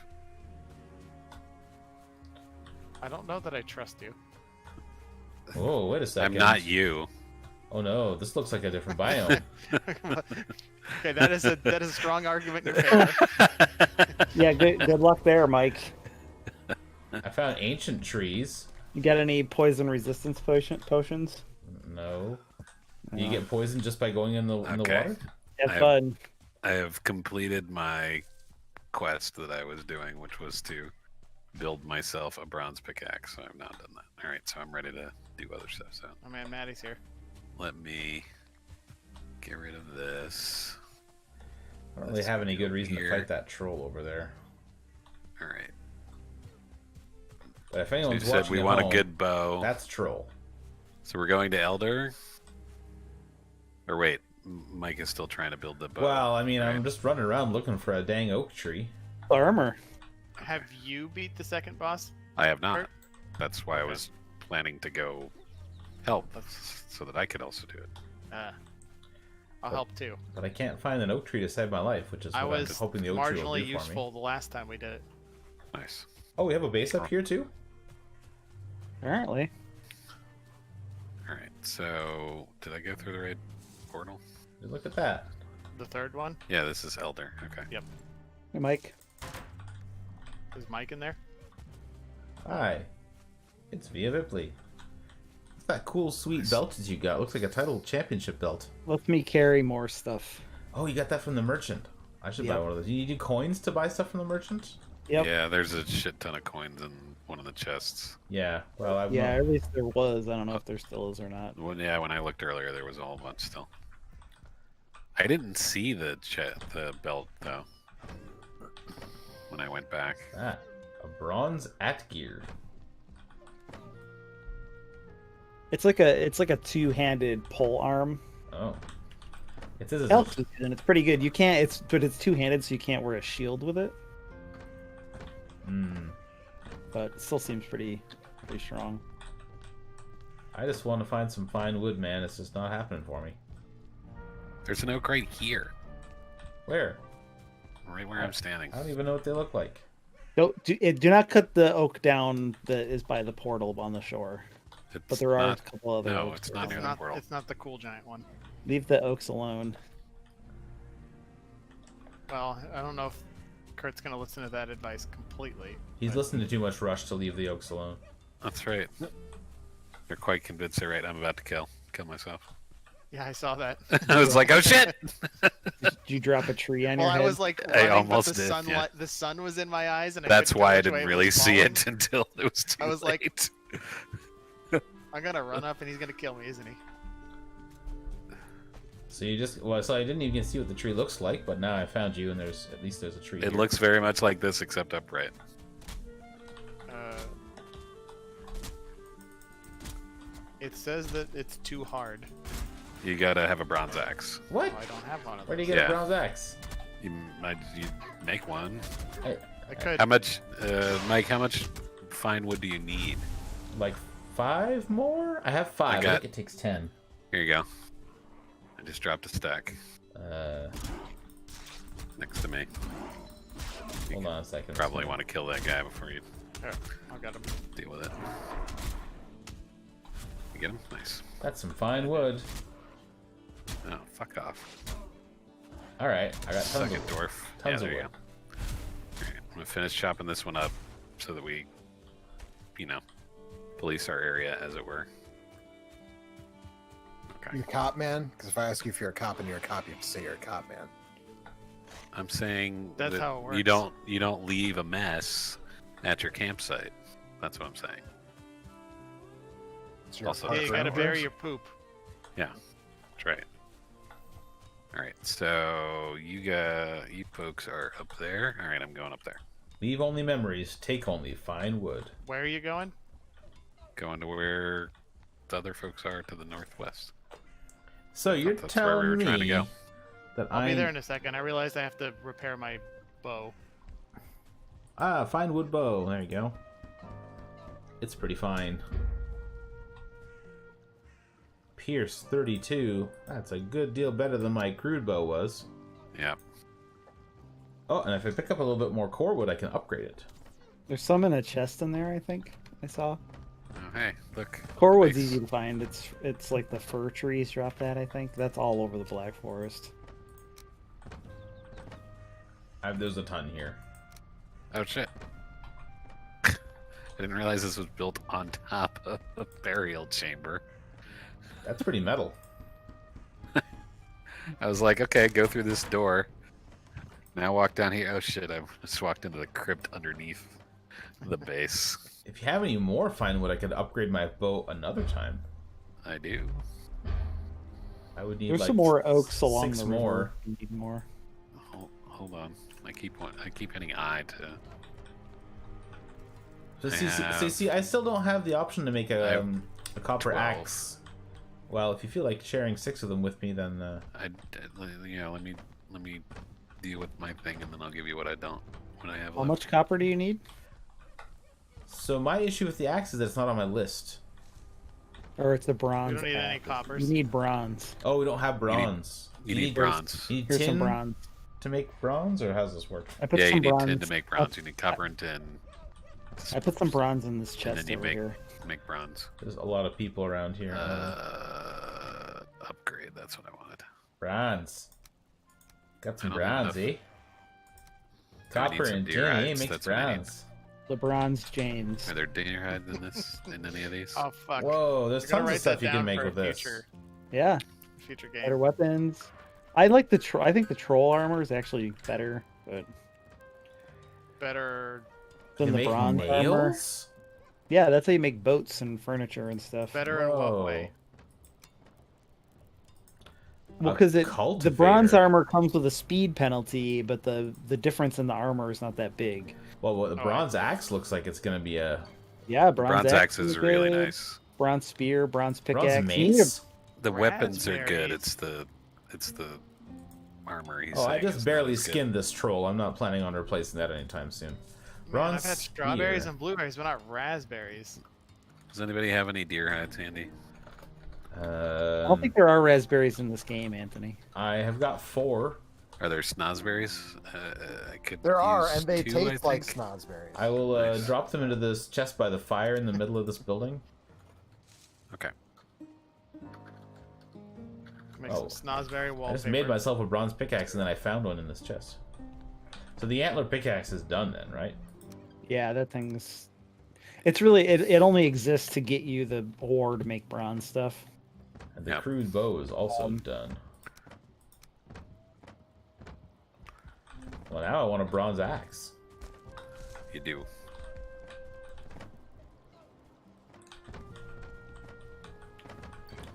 E: I don't know that I trust you.
A: Oh, wait a second.
C: I'm not you.
A: Oh no, this looks like a different biome.
E: Okay, that is a strong argument in your favor.
D: Yeah, good luck there, Mike.
A: I found ancient trees.
D: You got any poison resistance potions?
A: No. Do you
D: No.
A: get poisoned just by going in the water?
D: Have fun.
C: I have completed my quest that I was doing, which was to build myself a bronze pickaxe. So I've not done that. All right, so I'm ready to do other stuff. So
E: Oh man, Maddie's here.
C: let me get rid of this.
A: I don't really have any good reason
C: Here.
A: to fight that troll over there.
C: All right.
A: But if
C: So you
A: anyone's
C: said
A: watching
C: we
A: at
C: want
A: home,
C: a good bow.
A: that's troll.
C: So we're going to Elder. Or wait, Mike is still trying to build the bow.
A: Well, I mean,
C: right?
A: I'm just running around looking for a dang oak tree.
D: Armor.
E: Have you beat the second boss?
C: I have not.
E: Kurt?
C: That's why I
E: Okay.
C: was planning to go help, so that I could also do it.
E: I'll help too.
A: But I can't find an oak tree to save my life, which is
E: I
A: what I'm
E: was
A: hoping the oak tree will
E: marginally
A: do for me.
E: useful the last time we did it.
C: Nice.
A: Oh, we have a base up here too?
D: Apparently.
C: All right. So, did I go through the right portal?
A: Look at that.
E: The third one?
C: Yeah, this is Elder. Okay.
E: Yep.
D: Hey, Mike.
E: Is Mike in there?
A: Hi. It's Via Vipley. What's that cool, sweet
C: Nice.
A: belt that you got? Looks like a title championship belt.
D: Let me carry more stuff.
A: Oh, you got that from the merchant. I should buy
D: Yep.
A: one of those. You need coins to buy stuff from the merchant?
D: Yep.
C: Yeah, there's a shit ton of coins in one of the chests.
A: Yeah. Well, I've
D: Yeah, at least there was. I don't know if there still is or not.
C: When I looked earlier, there was a whole bunch still. I didn't see the belt though when I went back.
A: that. A bronze atgear.
D: It's like a two-handed pole arm.
A: Oh. It says it's
D: Helps with it, and it's pretty good. You can't. But it's two-handed, so you can't wear a shield with it. But it still seems pretty strong.
A: I just want to find some fine wood, man. It's just not happening for me.
C: There's an oak right here,
A: Where?
C: right where I'm standing.
A: I don't even know what they look like.
D: Do not cut the oak down that is by the portal on the shore.
C: It's
D: But there are
C: not-
D: a couple other
C: No,
D: oaks.
C: it's not near the portal.
E: It's not the cool giant one.
D: Leave the oaks alone.
E: Well, I don't know if Kurt's gonna listen to that advice completely.
A: He's
E: but-
A: listening to too much Rush to leave the oaks alone.
C: That's right. You're quite convinced they're right. I'm about to kill myself.
E: Yeah, I saw that.
C: I was like, oh shit!
D: Did you drop a tree on
E: Well,
D: your
E: I
D: head?
E: was like,
C: I
E: running,
C: almost
E: but the
C: did,
E: sunlight,
C: yeah.
E: the sun was in my eyes, and
C: That's
E: couldn't
C: why I
E: tell which
C: didn't
E: way it
C: really
E: was
C: see
E: falling.
C: it until it was too
E: I was like-
C: late.
E: I'm gonna run up, and he's gonna kill me, isn't he?
A: So you just so I didn't even see what the tree looks like, but now I found you, and there's a tree.
C: It
A: here.
C: looks very much like this, except upright.
E: It says that it's too hard.
C: You gotta have a bronze axe.
A: What?
E: Oh, I don't have one of
A: Where do
E: those.
A: you get
C: Yeah.
A: a bronze axe?
C: You make one.
E: I could.
C: How much, Mike? How much fine wood do you need?
A: Like 5 more? I have 5. I
C: got-
A: think it takes 10.
C: Here you go. I just dropped a stack next to me.
A: Hold on a second.
C: Probably want to kill that guy before you
E: Here, I got him.
C: deal with it. You get him? Nice.
A: That's some fine wood.
C: Oh, fuck off.
A: All right, I got
C: Suck
A: tons
C: it,
A: of
C: dwarf.
A: tons
C: Yeah,
A: of
C: there you
A: wood.
C: go. Alright, I'm gonna finish chopping this one up so that we, police our area, as it were. Okay.
B: You a cop, man? Because if I ask you if you're a cop and you're a cop, you have to say you're a cop, man.
C: I'm saying
E: That's
C: that
E: how it
C: you
E: works.
C: don't leave a mess at your campsite. That's what I'm saying.
B: It's your
C: Also,
E: Hey, you
C: that's
E: gotta
C: how it
E: bury
C: works.
E: your poop.
C: Yeah, that's right. All right, so you folks are up there. All right, I'm going up there.
A: Leave only memories, take only fine wood.
E: Where are you going?
C: Going to where the other folks are to the northwest.
A: So you're
C: That's where
A: telling
C: we were
A: me
C: trying to go.
A: that
E: I'll be there in a second. I realized I have to repair my bow.
A: fine wood bow. There you go. It's pretty fine. Pierce 32. That's a good deal better than my crude bow was.
C: Yeah.
A: Oh, and if I pick up a little bit more core wood, I can upgrade it.
D: There's some in a chest in there, I think. I saw.
C: Oh, hey, look.
D: Corewood's
C: Nice.
D: easy to find. It's like the fir trees drop that, I think. That's all over the Black Forest.
A: There's a ton here.
C: Oh shit. I didn't realize this was built on top of a burial chamber.
A: That's pretty metal.
C: I was like, okay, go through this door. Now walk down here. Oh shit, I just walked into the crypt underneath the base.
A: If you have any more fine wood, I could upgrade my bow another time.
C: I do.
A: I would need
D: There's
A: like
D: some more oaks along
A: 6
D: the
A: more.
D: river. You need more.
C: Hold on. I keep hitting I to.
A: So
C: I
A: see, I still don't have the option to make a copper
C: 12.
A: axe. Well, if you feel like sharing 6 of them with me, then
C: Let me deal with my thing, and then I'll give you what I don't. What I have
D: How
C: left.
D: much copper do you need?
A: So my issue with the axe is that it's not on my list.
D: Or it's the bronze.
E: We don't need any
D: axe.
E: coppers.
D: You need bronze.
A: Oh, we don't have bronze.
C: You need bronze.
A: You need
D: Here's some
A: tin
D: bronze.
A: to make bronze, or how does this work?
D: I put
C: Yeah,
D: some
C: you need
D: bronze.
C: tin to make bronze. You need copper and tin.
D: I put some bronze in this
C: And
D: chest
C: then you
D: over here.
C: make bronze.
A: There's a lot of people around here.
C: Upgrade. That's what I wanted.
A: Bronze. Got some
C: I don't have
A: bronze, eh?
C: We need
A: Copper
C: some
A: and
C: deer
A: tin, eh?
C: hides,
A: Makes
C: that's what I need.
A: bronze.
D: The bronze James.
C: Are there deer hides in this? In any of these?
E: Oh fuck.
A: Whoa, there's
E: I'm gonna
A: tons of
E: write
A: stuff
E: that
A: you can
E: down
A: make
E: for
A: with this.
D: Yeah,
E: Future
D: better
E: game.
D: weapons. I like the. I think the troll armor is actually better, but
E: Better,
A: You
D: than the
A: make
D: bronze armor.
A: nails?
D: Yeah, that's how you make boats and furniture and stuff.
E: better in what way?
D: Well,
A: A
D: because the bronze
A: cultivator.
D: armor comes with a speed penalty, but the difference in the armor is not that big.
A: Well, the
E: Oh,
A: bronze axe looks like it's gonna be a
D: Yeah,
C: Bronze axe is really
D: good.
C: nice.
D: Bronze spear, bronze pickaxe.
A: bronze
D: You need a-
A: mace.
C: The weapons are good.
E: Raspberries.
C: It's the armor. He's
A: Oh, I
C: saying
A: just
C: is
A: barely
C: not as good.
A: skinned this troll. I'm not planning on replacing that anytime soon.
E: Man,
A: Bronze
E: I've had strawberries
A: spear.
E: and blueberries, but not raspberries.
C: Does anybody have any deer hides handy?
D: I don't think there are raspberries in this game, Anthony.
A: I have got 4.
C: Are there snozberries? I could.
B: There are,
C: use
B: and they
C: 2, I
B: taste like
C: think.
B: snozberries.
A: I will
C: Nice.
A: drop them into this chest by the fire in the middle of this building.
C: Okay.
E: Make
A: Oh.
E: some snozberry wallpaper.
A: I just made myself a bronze pickaxe and then I found one in this chest. So the antler pickaxe is done then, right?
D: Yeah, that thing's. It's really it only exists to get you the ore to make bronze stuff.
A: And the
C: Yep.
A: crude bow is also done. Well, now I want a bronze axe.
C: You do.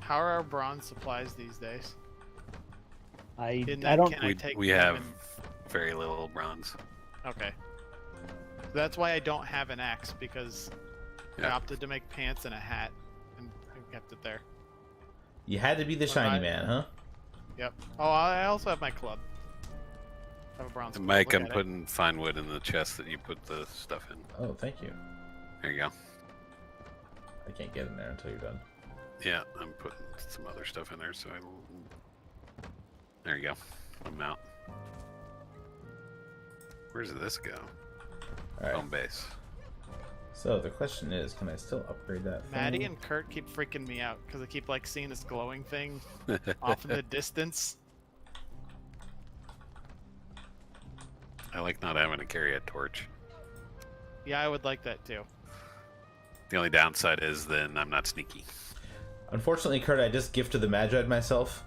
E: How are our bronze supplies these days?
D: I
E: I
D: don't.
E: Can I take
C: We
E: them
C: have
E: and-
C: very little bronze.
E: Okay. That's why I don't have an axe, because I
C: Yeah.
E: opted to make pants and a hat and kept it there.
A: You had to be the shiny man, huh?
E: Yep. Oh, I also have my club. I have a bronze club.
C: Mike,
E: Look
C: I'm
E: at it.
C: putting fine wood in the chest that you put the stuff in.
A: Oh, thank you.
C: There you go.
A: I can't get in there until you're done.
C: Yeah, I'm putting some other stuff in there, so I will. There you go. I'm out. Where does this go?
A: Alright.
C: Home base.
A: So the question is, can I still upgrade that
E: Maddie
A: thing?
E: and Kurt keep freaking me out because I keep like seeing this glowing thing off in the distance.
C: I like not having to carry a torch.
E: Yeah, I would like that too.
C: The only downside is then I'm not sneaky.
A: Unfortunately, Kurt, I just gifted the Magi'd myself.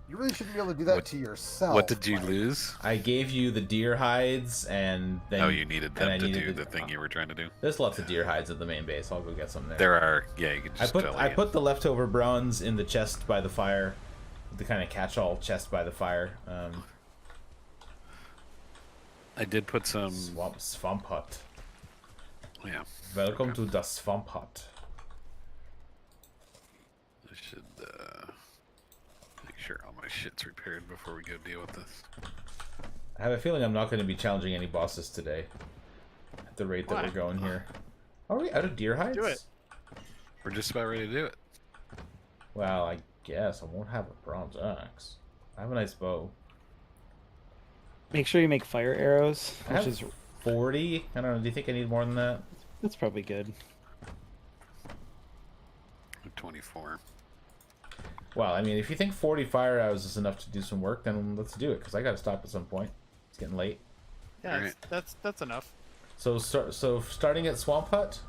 B: You really shouldn't be able to do that
C: What-
B: to yourself.
C: What did you
B: Mike.
C: lose?
A: I gave you the deer hides, and then
C: Oh, you needed
A: and I
C: them to
A: needed
C: do the thing you were trying to do.
A: There's lots of deer hides at the main base. I'll go get some there.
C: There are, yeah, you can
A: I
C: just
A: put
C: tell
A: I
C: you.
A: put the leftover bronze in the chest by the fire, the kind of catch-all chest by the fire.
C: I did put some.
A: Swamp hut.
C: Yeah,
A: Welcome to the swamp hut.
C: I should make sure all my shit's repaired before we go deal with this.
A: I have a feeling I'm not going to be challenging any bosses today, at the rate that
E: Why?
A: we're going here. Are we out of deer hides?
E: Do it.
C: We're just about ready to do it.
A: Well, I guess I won't have a bronze axe. I have a nice bow.
D: Make sure you make fire arrows,
A: I
D: which
A: have
D: is
A: 40? I don't know. Do you think I need more than that?
D: That's probably good.
C: 24.
A: Well, I mean, if you think 40 fire arrows is enough to do some work, then let's do it, because I got to stop at some point. It's getting late.
E: Yeah,
C: Right.
E: that's enough.
A: So starting at Swamp Hut?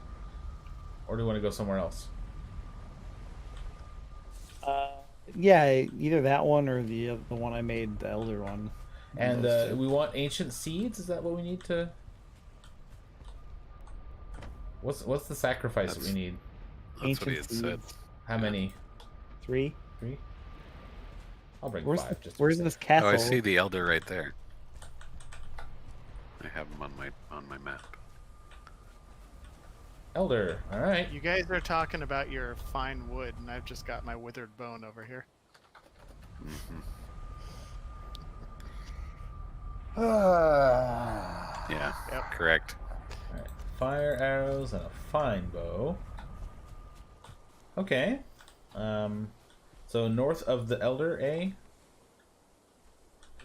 A: Or do you want to go somewhere else?
D: Yeah, either that one or the one I made, the Elder one.
A: And
D: Those two.
A: we want ancient seeds? Is that what we need to... What's the sacrifice that we need?
C: That's what he
D: Ancient
C: had said.
D: seeds.
A: How many?
D: 3.
A: 3? I'll bring
D: Where's
A: 5. Just
D: where's
A: to
D: this
A: say.
D: castle?
C: Oh, I see the elder right there. I have him on my map.
A: Elder, alright.
E: You guys are talking about your fine wood, and I've just got my withered bone over here.
C: Yeah,
E: Yep.
C: correct.
A: Alright. Fire arrows and a fine bow. Okay. So north of the Elder, eh?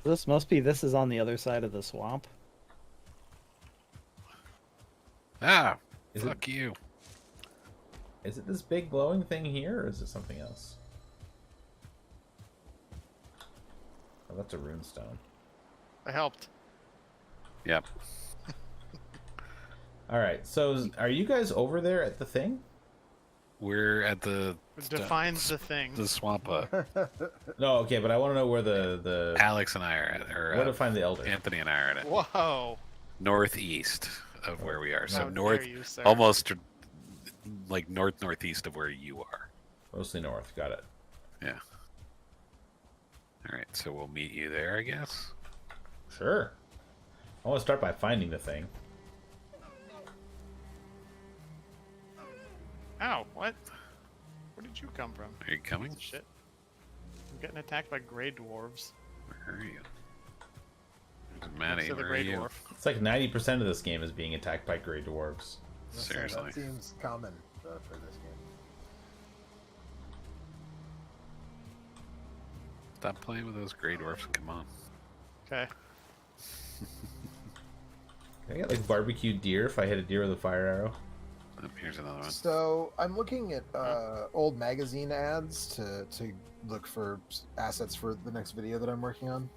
D: This is on the other side of the swamp.
C: Ah,
A: Is
C: fuck you.
A: Is it this big glowing thing here, or is it something else? Oh, that's a rune stone.
E: I helped.
C: Yep.
A: Alright, so are you guys over there at the thing?
C: We're at the
E: Defines the thing.
C: the swamp hut.
A: No, okay, but I want to know where the
C: Alex and I are at, or
A: where to find the Elder.
C: Anthony and I are at it.
E: Whoa!
C: Northeast of where we are. So
E: How
C: north,
E: dare you, sir.
C: almost like northeast of where you are.
A: Mostly north, got it.
C: Yeah. All right, so we'll meet you there, I guess.
A: Sure. I want to start by finding the thing.
E: Ow! What? Where did you come from?
C: Are you coming?
E: Shit! I'm getting attacked by gray dwarves.
C: Where are you? There's Maddie.
E: Next to the
C: Where are
E: gray
C: you?
E: dwarf.
A: It's like 90% of this game is being attacked by gray dwarves.
C: Seriously.
B: That seems common for this game.
C: Stop playing with those gray dwarfs. Come on.
E: Okay.
A: Can I get like barbecued deer if I hit a deer with a fire arrow?
C: Oh, here's another one.
B: So I'm looking at old magazine ads to look for assets for the next video that I'm working on.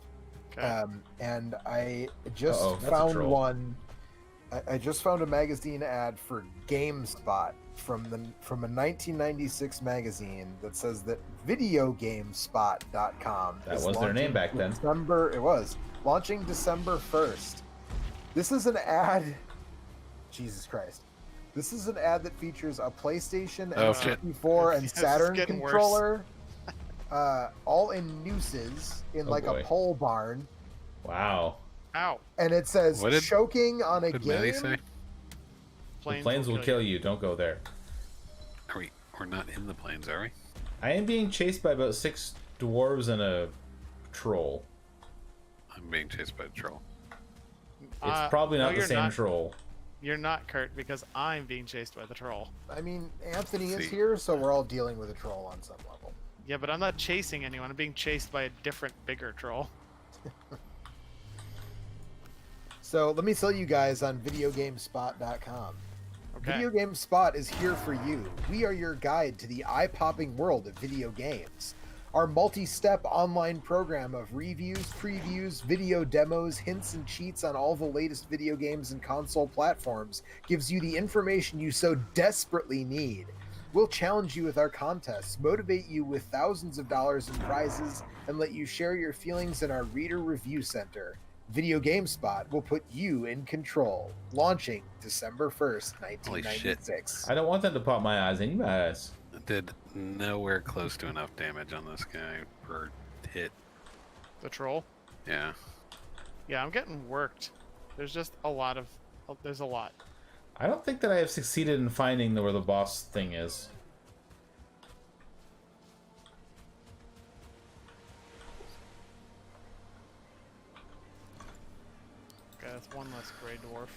E: Okay.
B: And I just
A: Uh-oh, that's a
B: found
A: troll.
B: one. I just found a magazine ad for GameSpot from a 1996 magazine that says that videogamespot.com
A: That
B: is
A: was their name
B: launching
A: back then.
B: It was launching December 1st. This is an ad. Jesus Christ. This is an ad that features a PlayStation and
C: Oh,
B: a
C: shit.
B: 64 and
E: Yes, it's
B: Saturn
E: getting worse.
B: controller, all in nooses in
A: Oh,
B: like
A: boy.
B: a pole barn,
A: Wow.
E: Ow!
B: and it says
C: What did-
B: choking on a
C: What did Maddie
B: game.
C: say?
A: The planes will kill you. Don't go there.
C: We're not in the plains, are we?
A: I am being chased by about 6 dwarves and a troll.
C: I'm being chased by a troll.
A: It's probably
E: no,
A: not the
E: you're
A: same
E: not.
A: troll.
E: You're not, Kurt, because I'm being chased by the troll.
B: I mean, Anthony is
C: See.
B: here, so we're all dealing with a troll on some level.
E: Yeah, but I'm not chasing anyone. I'm being chased by a different, bigger troll.
B: So let me tell you guys on videogamespot.com.
E: Okay.
B: Video Game Spot is here for you. We are your guide to the eye-popping world of video games. Our multi-step online program of reviews, previews, video demos, hints, and cheats on all the latest video games and console platforms gives you the information you so desperately need. We'll challenge you with our contests, motivate you with thousands of dollars in prizes, and let you share your feelings in our Reader Review Center. Video Game Spot will put you in control. Launching December 1st,
C: Holy shit.
B: 1996.
A: I don't want them to pop my eyes in my eyes.
C: I did nowhere close to enough damage on this guy per hit.
E: The troll?
C: Yeah.
E: Yeah, I'm getting worked. There's just a lot of... There's a lot.
A: I don't think that I have succeeded in finding where the boss thing is.
E: Okay, that's one less gray dwarf.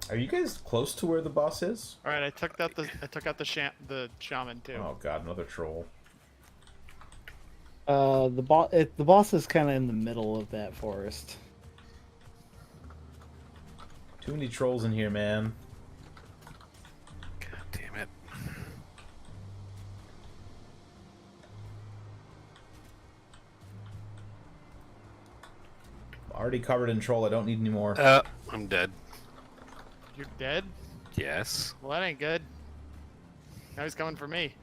A: Are you guys close to where the boss is?
E: All right, I took out the shaman too.
A: Oh god, another troll.
D: The boss is kind of in the middle of that forest.
A: Too many trolls in here, man.
C: God damn it.
A: Already covered in troll. I don't need any more.
C: I'm dead.
E: You're dead?
C: Yes.
E: Well, that ain't good. Now he's coming for me.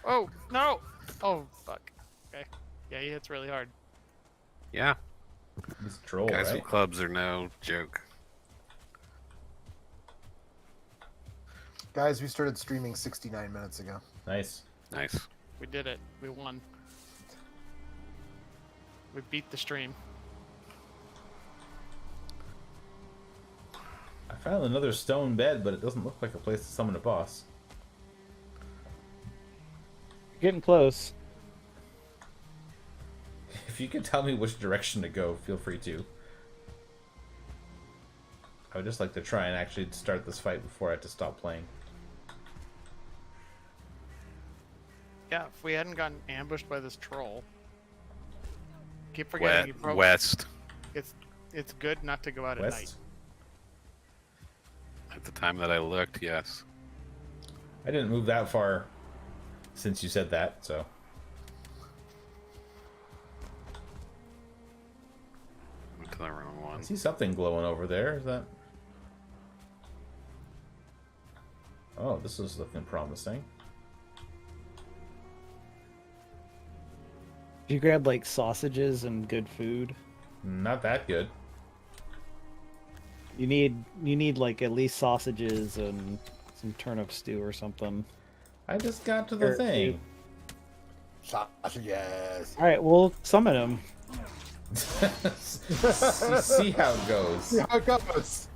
E: Oh, no! Oh, fuck. Okay. Yeah, he hits really hard.
C: Yeah.
A: He's a troll,
C: Guys
A: right?
C: with clubs are no joke.
B: Guys, we started streaming 69 minutes ago.
A: Nice.
C: Nice.
E: We did it. We won. We beat the stream.
A: I found another stone bed, but it doesn't look like a place to summon a boss.
D: Getting close.
A: If you could tell me which direction to go, feel free to. I would just like to try and actually start this fight before I have to stop playing.
E: Yeah, if we hadn't gotten ambushed by this troll. Keep forgetting
C: West.
E: It's good not to go out at night.
A: West?
C: At the time that I looked, yes.
A: I didn't move that far since you said that, so.
C: Went to the wrong one.
A: I see something glowing over there. Is that? Oh, this is looking promising.
D: Did you grab like sausages and good food?
A: Not that good.
D: You need like at least sausages and some turnip stew or something.
A: I just got to the
D: Or-
A: thing.
B: Sausages.
D: All right, we'll summon him.
A: See how it goes.
B: See how it goes.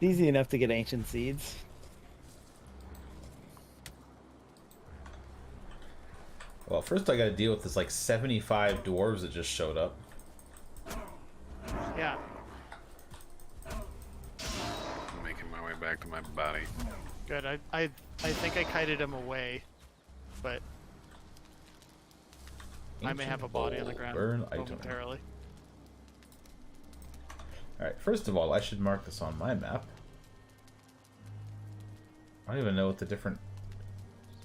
D: Easy enough to get ancient seeds.
A: Well, first I gotta deal with this like 75 dwarves that just showed up.
E: Yeah.
C: I'm making my way back to my body.
E: Good. I think I kited him away, but I may have a body on the
A: Ancient
E: ground
A: burn item.
E: momentarily.
A: Alright, first of all, I should mark this on my map. I don't even know what the different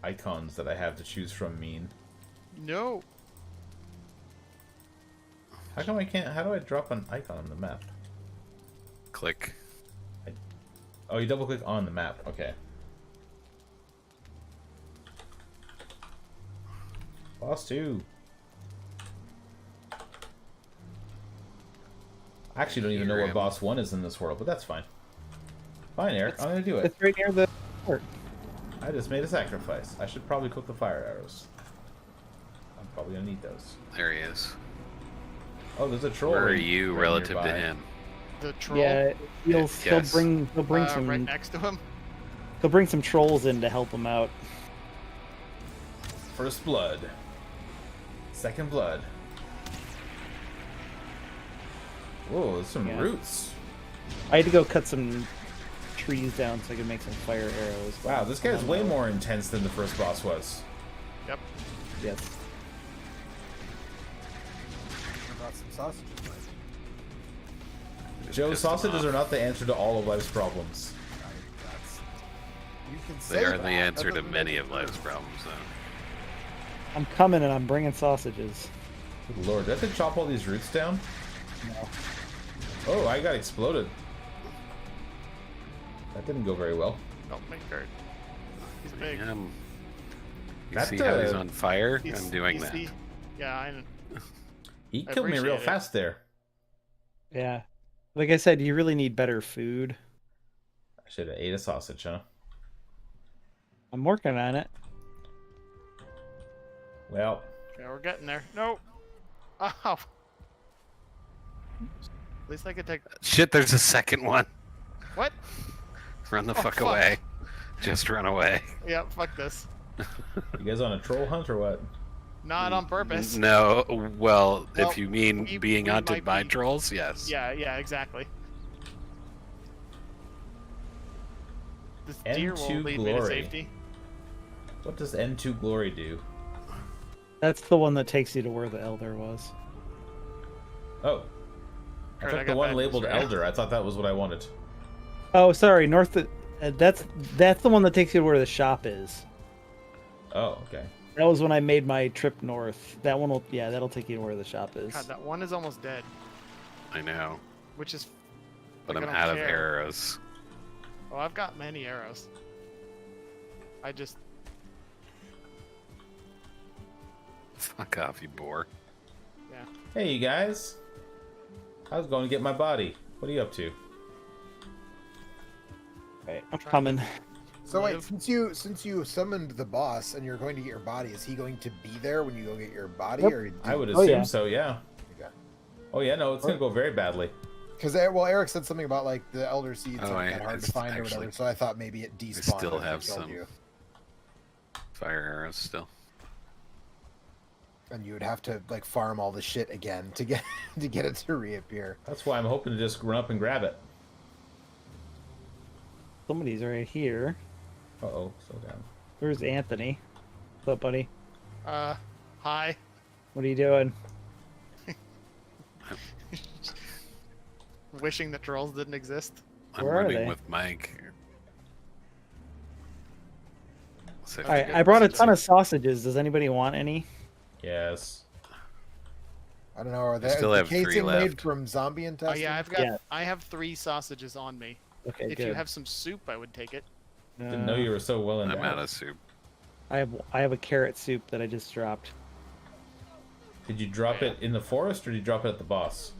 A: icons that I have to choose from mean.
E: No.
A: How come I can't? How do I drop an icon on the map?
C: Click.
A: Oh, you double click on the map. Okay. Boss 2. I actually don't even know
C: Hear
A: where
C: him.
A: boss 1 is in this world, but that's fine. Fine, Eric. I'm gonna do it.
D: It's right near the port.
A: I just made a sacrifice. I should probably cook the fire arrows. I'm probably gonna need those.
C: There he is.
A: Oh, there's a troll.
C: Where are
A: right
C: you relative to
A: nearby.
C: him?
E: The troll.
D: Yeah, he'll
C: Yes.
D: bring some
E: right next to him.
D: he'll bring some trolls in to help him out.
A: First blood. Second blood. Whoa, there's some
D: Yeah.
A: roots.
D: I had to go cut some trees down so I could make some fire arrows.
A: Wow, this guy's way more intense than the first boss was.
E: Yep.
D: Yes.
B: I brought some sausages.
C: Just
A: Joe,
C: pissed him
A: sausages
C: off.
A: are not the answer to all of life's problems.
B: You can say
C: They are
B: that.
C: the answer
B: That
C: to
B: doesn't
C: many
B: make
C: of
B: it
C: life's
B: true.
C: problems, though.
D: I'm coming and I'm bringing sausages.
A: Good lord, do I have to chop all these roots down?
D: No.
A: Oh, I got exploded. That didn't go very well.
E: Don't make hurt. He's big.
C: You
A: That,
C: see how he's
A: uh,
C: on fire?
E: He's-
C: I'm doing
E: he's
C: that.
E: the- Yeah, I know.
A: He
E: I
A: killed me real
E: appreciate it.
A: fast there.
D: Yeah. Like I said, you really need better food.
A: I should have ate a sausage, huh?
D: I'm working on it.
A: Well,
E: Yeah, we're getting there. No. Oh. At least I could take.
C: Shit, there's a second one.
E: What?
C: Run the
E: Oh,
C: fuck
E: fuck.
C: away. Just run away.
E: Yeah, fuck this.
A: you guys on a troll hunt or what?
E: Not on purpose.
C: No, well,
E: Well,
C: if you mean
E: we
C: being
E: might
C: hunted by
E: be-
C: trolls, yes.
E: Yeah, exactly. This deer
A: N2
E: will lead me to
A: glory.
E: safety.
A: What does N2 glory do?
D: That's the one that takes you to where the elder was.
A: Oh. I
E: Alright,
A: took
E: I
A: the
E: got
A: one
E: bad
A: labeled
E: news for you.
A: elder. I thought that was what I wanted.
D: Oh, sorry, north. That's the one that takes you to where the shop is.
A: Oh, okay.
D: That was when I made my trip north. That one will, yeah, that'll take you to where the shop is.
E: God, that one is almost dead.
C: I know,
E: Which is.
C: but
E: like,
C: I'm
E: I don't
C: out of
E: care.
C: arrows.
E: Oh, I've got many arrows. I just.
C: Fuck off, you bore.
E: Yeah.
A: Hey, you guys. I was going to get my body. What are you up to?
D: Right, I'm
E: Trying
D: coming.
B: So wait,
E: Live.
B: since you summoned the boss and you're going to get your body, is he going to be there when you go get your body?
D: Yep.
B: Or
A: I would
D: Oh,
A: assume
D: yeah.
A: so, yeah.
B: Okay.
A: Oh, yeah, no, it's going to go very badly.
B: Because Eric said something about like the elder seeds
C: Oh,
B: aren't
C: yeah,
B: that hard to
C: it's
B: find or
C: actually-
B: whatever. So I thought maybe it despawned.
C: still
B: when it
C: have
B: killed
C: some.
B: you.
C: Fire arrows still.
B: And you would have to like farm all the shit again to get it to reappear.
A: That's why I'm hoping to just run up and grab it.
D: Somebody's right here.
A: Uh-oh, slow down.
D: Where's Anthony? What's up, buddy?
E: Hi.
D: What are you doing?
E: Wishing that trolls didn't exist.
C: I'm
D: Where are
C: running
D: they?
C: with Mike. So if
D: All
C: you
D: right,
C: go-
D: I brought a ton of sausages. Does anybody want any?
A: Yes.
B: I don't know. Are they
C: still
B: the
C: have 3
B: casing made
C: left.
B: from zombie
E: Oh
B: intestine?
E: yeah,
D: Yeah.
E: I have 3 sausages on me.
D: Okay,
E: If
D: good.
E: you have some soup, I would take it.
A: Didn't know you were so well
C: I'm
A: endowed.
C: out of soup.
D: I have a carrot soup that I just dropped.
A: Did you drop it in the forest or did you drop it at the boss?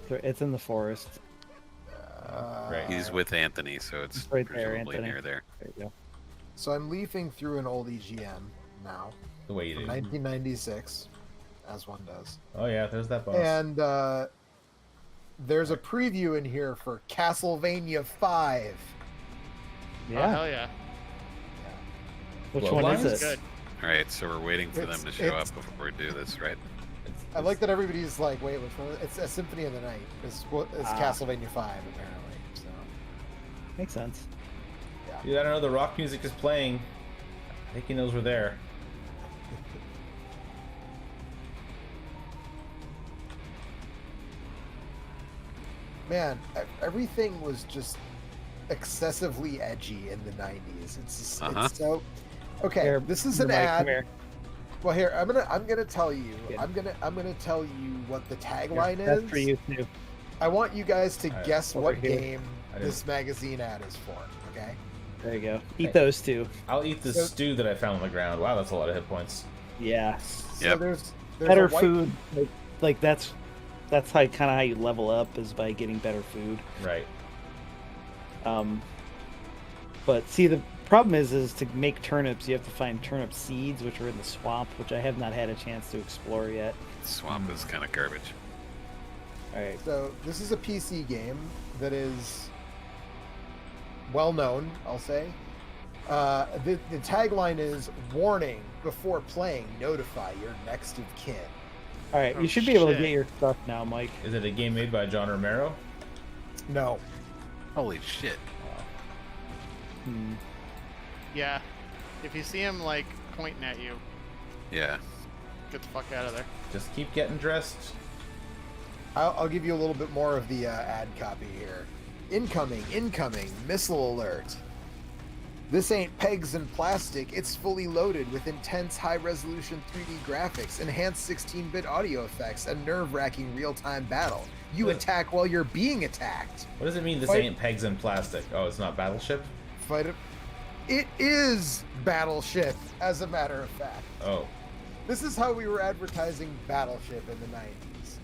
D: It's in the forest.
A: Right.
C: He's with Anthony, so it's
D: Right there,
C: presumably
D: Anthony.
C: near there.
D: There you go.
B: So I'm leafing through an old EGM now,
A: The way you
B: from
A: do.
B: 1996, as one does.
A: Oh, yeah, there's that boss.
B: And there's a preview in here for Castlevania 5.
E: Oh
D: Yeah.
E: hell yeah.
D: Which
A: Bloodlines?
D: one is it?
E: Good.
C: Alright, so we're waiting for them to show
B: It's-
C: up before we do this, right?
B: I like that everybody's like, wait, which one? It's a Symphony of the Night. It's
D: Ah.
B: Castlevania 5, apparently. So,
D: Makes sense.
A: Dude, I don't know, the rock music is playing. I think he knows we're there.
B: man, everything was just excessively edgy in the 90s. It's just, it's so. Okay,
D: Here,
B: this is
D: here,
B: an
D: Mike,
B: ad.
D: come here.
B: Well, here I'm gonna tell you.
D: Good.
B: I'm gonna tell you what the
D: Here,
B: tagline
D: that's
B: is.
D: for you too.
B: I want you guys to
A: Alright,
B: guess
D: over
B: what
D: here.
B: game
A: I didn't-
B: this magazine ad is for. Okay.
D: There you go. Eat
A: Hey.
D: those two.
A: I'll eat the
B: So-
A: stew that I found on the ground. Wow, that's a lot of hit points.
D: Yeah.
B: So
C: Yep.
B: there's
D: Better
B: a white,
D: food. Like that's how kind of how you level up is by getting better food.
A: Right.
D: But see, the problem is to make turnips, you have to find turnip seeds, which are in the swamp, which I have not had a chance to explore yet.
C: Swamp is kind of garbage.
D: All right.
B: So this is a PC game that is well known, I'll say. The tagline is "Warning: Before playing, notify your next of kin."
D: All right.
E: Oh,
D: You should be able to
E: shit.
D: get your stuff now, Mike.
A: Is it a game made by John Romero?
B: No,
C: Holy shit.
D: Hmm.
E: Yeah. If you see him like pointing at you,
C: Yeah.
E: get the fuck out of there.
A: Just keep getting dressed.
B: I'll give you a little bit more of the ad copy here. Incoming, missile alert. This ain't pegs and plastic. It's fully loaded with intense high-resolution 3D graphics, enhanced 16-bit audio effects, and nerve-wracking real-time battle. You
A: What?
B: attack while you're being attacked.
A: What does it mean, this
B: Fight-
A: ain't pegs and plastic? Oh, it's not Battleship?
B: Fight it. It is Battleship, as a matter of fact.
A: Oh.
B: This is how we were advertising Battleship in the 90s.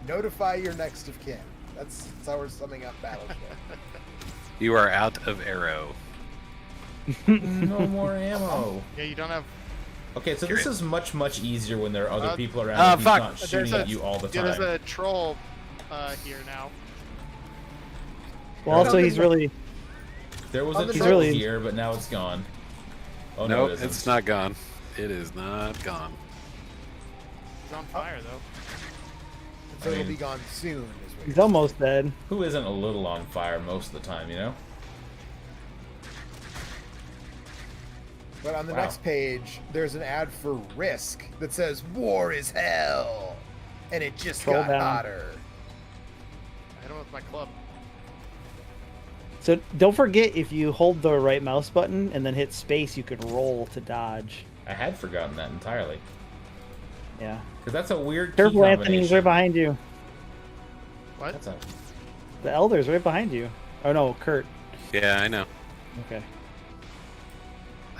B: Notify your next of kin. That's how we're summing up Battleship.
C: You are out of arrow.
A: No more ammo.
E: Yeah, you don't have.
A: Okay, so this
C: Curious.
A: is much, much easier when there are other people around
C: oh,
A: and he's
C: fuck.
A: not shooting
E: There's
A: at you all the
E: Yeah, there's
A: time.
E: a troll here now.
D: Well, also he's really
A: There was
B: on
A: a
B: the
A: troll
D: really-
A: here, but now it's gone. Oh, no,
C: Nope,
A: it isn't.
C: it's not gone. It is not gone.
E: He's on fire though.
B: So it'll
A: mean-
B: be gone soon. Is what
D: he's
B: you're
D: almost dead.
A: Who isn't a little on fire most of the time, you know?
B: But on the
A: Wow.
B: next page, there's an ad for Risk that says "War is hell," and it just
D: Scroll
B: got
D: down.
B: hotter.
E: I hit him with my club.
D: So don't forget, if you hold the right mouse button and then hit space, you could roll to dodge.
A: I had forgotten that entirely.
D: Yeah.
A: Because that's a weird key
D: Careful, Anthony, he's
A: combination.
D: right behind you.
E: What?
A: That's a...
D: The Elder's right behind you. Oh no, Kurt.
C: Yeah, I know.
D: Okay.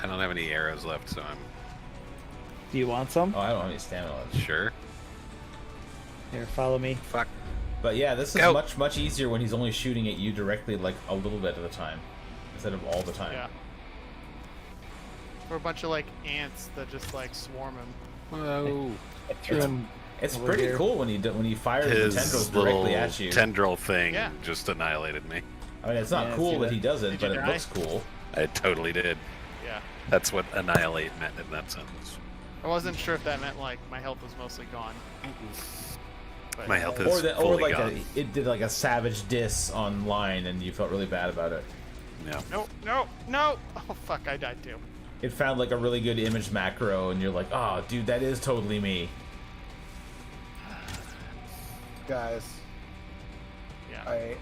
C: I don't have any arrows left, so I'm
D: Do you want some?
A: Oh, I don't have any stamina left.
C: sure.
D: Here, follow me.
C: Fuck.
A: But yeah, this is
C: Go.
A: much easier when he's only shooting at you directly, like a little bit at a time, instead of all the time.
E: Yeah. Or a bunch of like ants that just like swarm him.
C: Whoa.
D: I threw him.
A: It's
D: Over
A: pretty
D: here.
A: cool when he fires the tendrils
C: His
A: directly
C: little
A: at you.
C: tendril thing
E: Yeah.
C: just annihilated me.
A: I mean, it's not
D: Yeah,
A: cool
D: see
A: that
D: that?
A: he does it,
E: Did
A: but
E: you
A: it
E: die?
A: looks cool.
C: I totally did.
E: Yeah.
C: That's what annihilate meant in that sentence.
E: I wasn't sure if that meant like my health was mostly gone. But
C: My health is
A: Or
C: fully
A: like
C: gone.
A: it did like a savage diss online, and you felt really bad about it.
C: No.
E: No, no, no! Oh fuck, I died too.
A: It found like a really good image macro, and you're like, oh, dude, that is totally me.
B: Guys,
E: Yeah.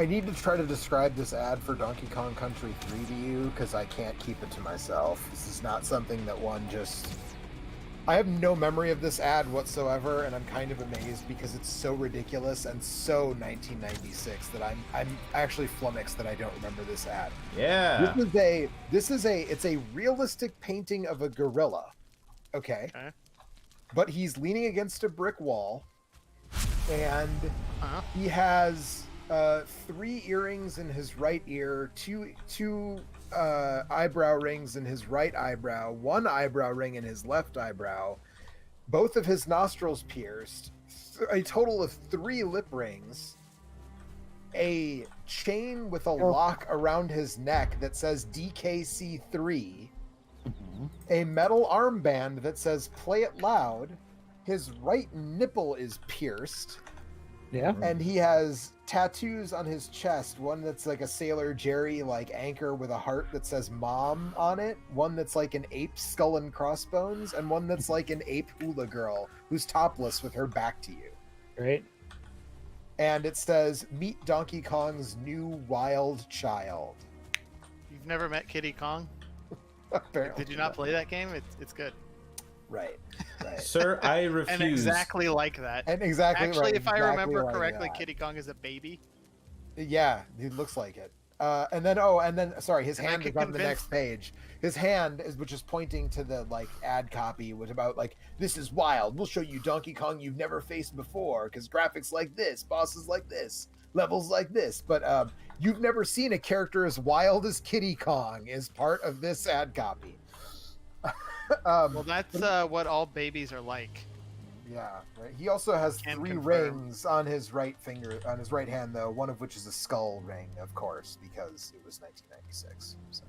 B: I need to try to describe this ad for Donkey Kong Country 3 to you because I can't keep it to myself. This is not something that one just... I have no memory of this ad whatsoever, and I'm kind of amazed because it's so ridiculous and so 1996 that I'm actually flummoxed that I don't remember this ad.
A: Yeah.
B: It's a realistic painting of a gorilla. Okay.
E: Okay.
B: But he's leaning against a brick wall, and
E: Uh-huh.
B: he has 3 earrings in his right ear, two eyebrow rings in his right eyebrow, 1 eyebrow ring in his left eyebrow, both of his nostrils pierced, a total of 3 lip rings, a chain with a lock around his neck that says DKC3, a metal armband that says "Play It Loud." His right nipple is pierced,
D: Yeah.
B: and he has tattoos on his chest. One that's like a Sailor Jerry like anchor with a heart that says "Mom" on it. One that's like an ape skull and crossbones, and one that's like an ape hula girl who's topless with her back to you.
D: Right.
B: And it says, "Meet Donkey Kong's new wild child."
E: You've never met Kitty Kong?
B: Apparently,
E: Did you not play that game? It's good.
B: Right. Right.
A: Sir, I
E: And
A: refuse.
E: exactly like that.
B: And exactly
E: Actually,
B: right,
E: if I
B: exactly
E: remember
B: like
E: correctly,
B: that.
E: Kitty Kong is a baby.
B: Yeah, it looks like it. And then sorry, his
E: And I
B: hand
E: can
B: is on the
E: convince-
B: next page. His hand is which is pointing to the like ad copy was about like, "This is wild. We'll show you Donkey Kong you've never faced before because graphics like this, bosses like this, levels like this." But you've never seen a character as wild as Kitty Kong is part of this ad copy.
E: Well, that's what all babies are like.
B: Yeah, right. He also has
E: Can
B: 3
E: confirm.
B: rings on his right finger, on his right hand, though. One of which is a skull ring, of course, because it was 1996. So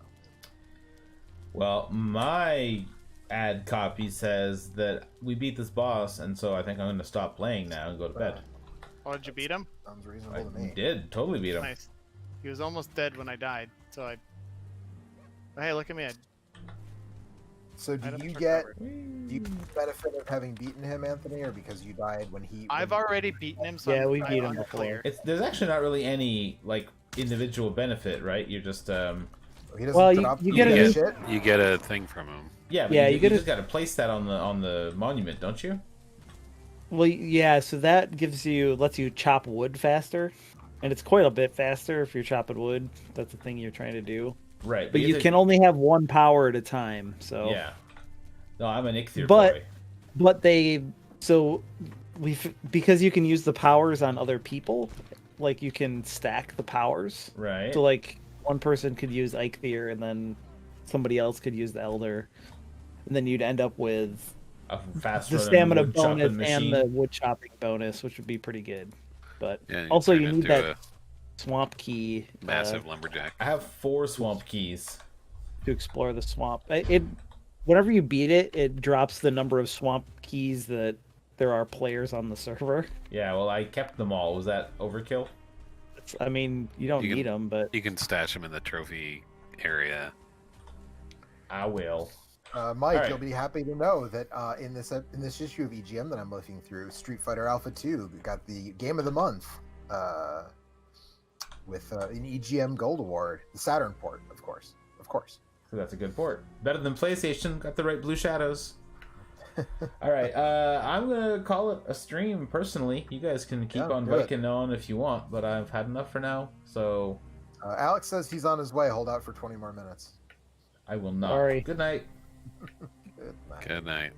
A: Well, my ad copy says that we beat this boss, and so I think I'm going to stop playing now and go to bed.
E: Oh, did you beat him?
B: sounds reasonable
A: I
B: to me.
A: did totally beat him.
E: Nice. He was almost dead when I died, so I. But hey, look at me!
B: So
E: I
B: do
E: don't
B: you
E: remember.
B: benefit of having beaten him, Anthony, or because you died when he?
E: I've
B: when-
E: already beaten him, so
D: Yeah,
E: I'm
D: we
E: trying
D: beat
E: to
D: him
E: unclear.
A: There's actually not really any like individual benefit, right? You're just
B: He doesn't
D: Well,
B: drop
D: you
B: the
D: get a new-
B: shit.
C: You get a thing from him.
A: yeah, but
D: Yeah,
A: you,
D: you get
A: just got to place that on the monument, don't you?
D: Well, yeah. So that lets you chop wood faster, and it's quite a bit faster if you're chopping wood. That's the thing you're trying to do.
A: Right,
D: But you
A: have
D: can only have 1 power at a time. So.
A: Yeah. No, I'm an Ichthyr
D: But-
A: boy.
D: But because you can use the powers on other people, like you can stack the powers.
A: Right.
D: So like one person could use Eikthyr and then somebody else could use the Elder, and then you'd end up with
A: A fast
D: the
A: running
D: stamina
A: wood chopping
D: bonus
A: machine.
D: and the wood chopping bonus, which would be pretty good. But
C: Yeah,
D: also
C: turn
D: you need
C: into
D: that
C: a
D: swamp key
C: massive lumberjack.
A: I have 4 swamp keys.
D: to explore the swamp. Whenever you beat it, it drops the number of swamp keys that there are players on the server.
A: Yeah, well, I kept them all. Was that overkill?
D: I mean, you don't
C: You can-
D: need them, but
C: You can stash them in the trophy area.
A: I will.
B: Mike,
A: All right.
B: you'll be happy to know that in this issue of EGM that I'm looking through, Street Fighter Alpha 2 got the Game of the Month with an EGM Gold Award, the Saturn port, of course.
A: So that's a good port. Better than PlayStation. Got the right blue shadows. All right. I'm gonna call it a stream. Personally, you guys can keep on Viking on if you want, but I've had enough for now. So.
B: Alex says he's on his way. Hold out for 20 more minutes.
A: I will not.
D: Sorry.
A: Good night.
B: Good night.
C: Good night.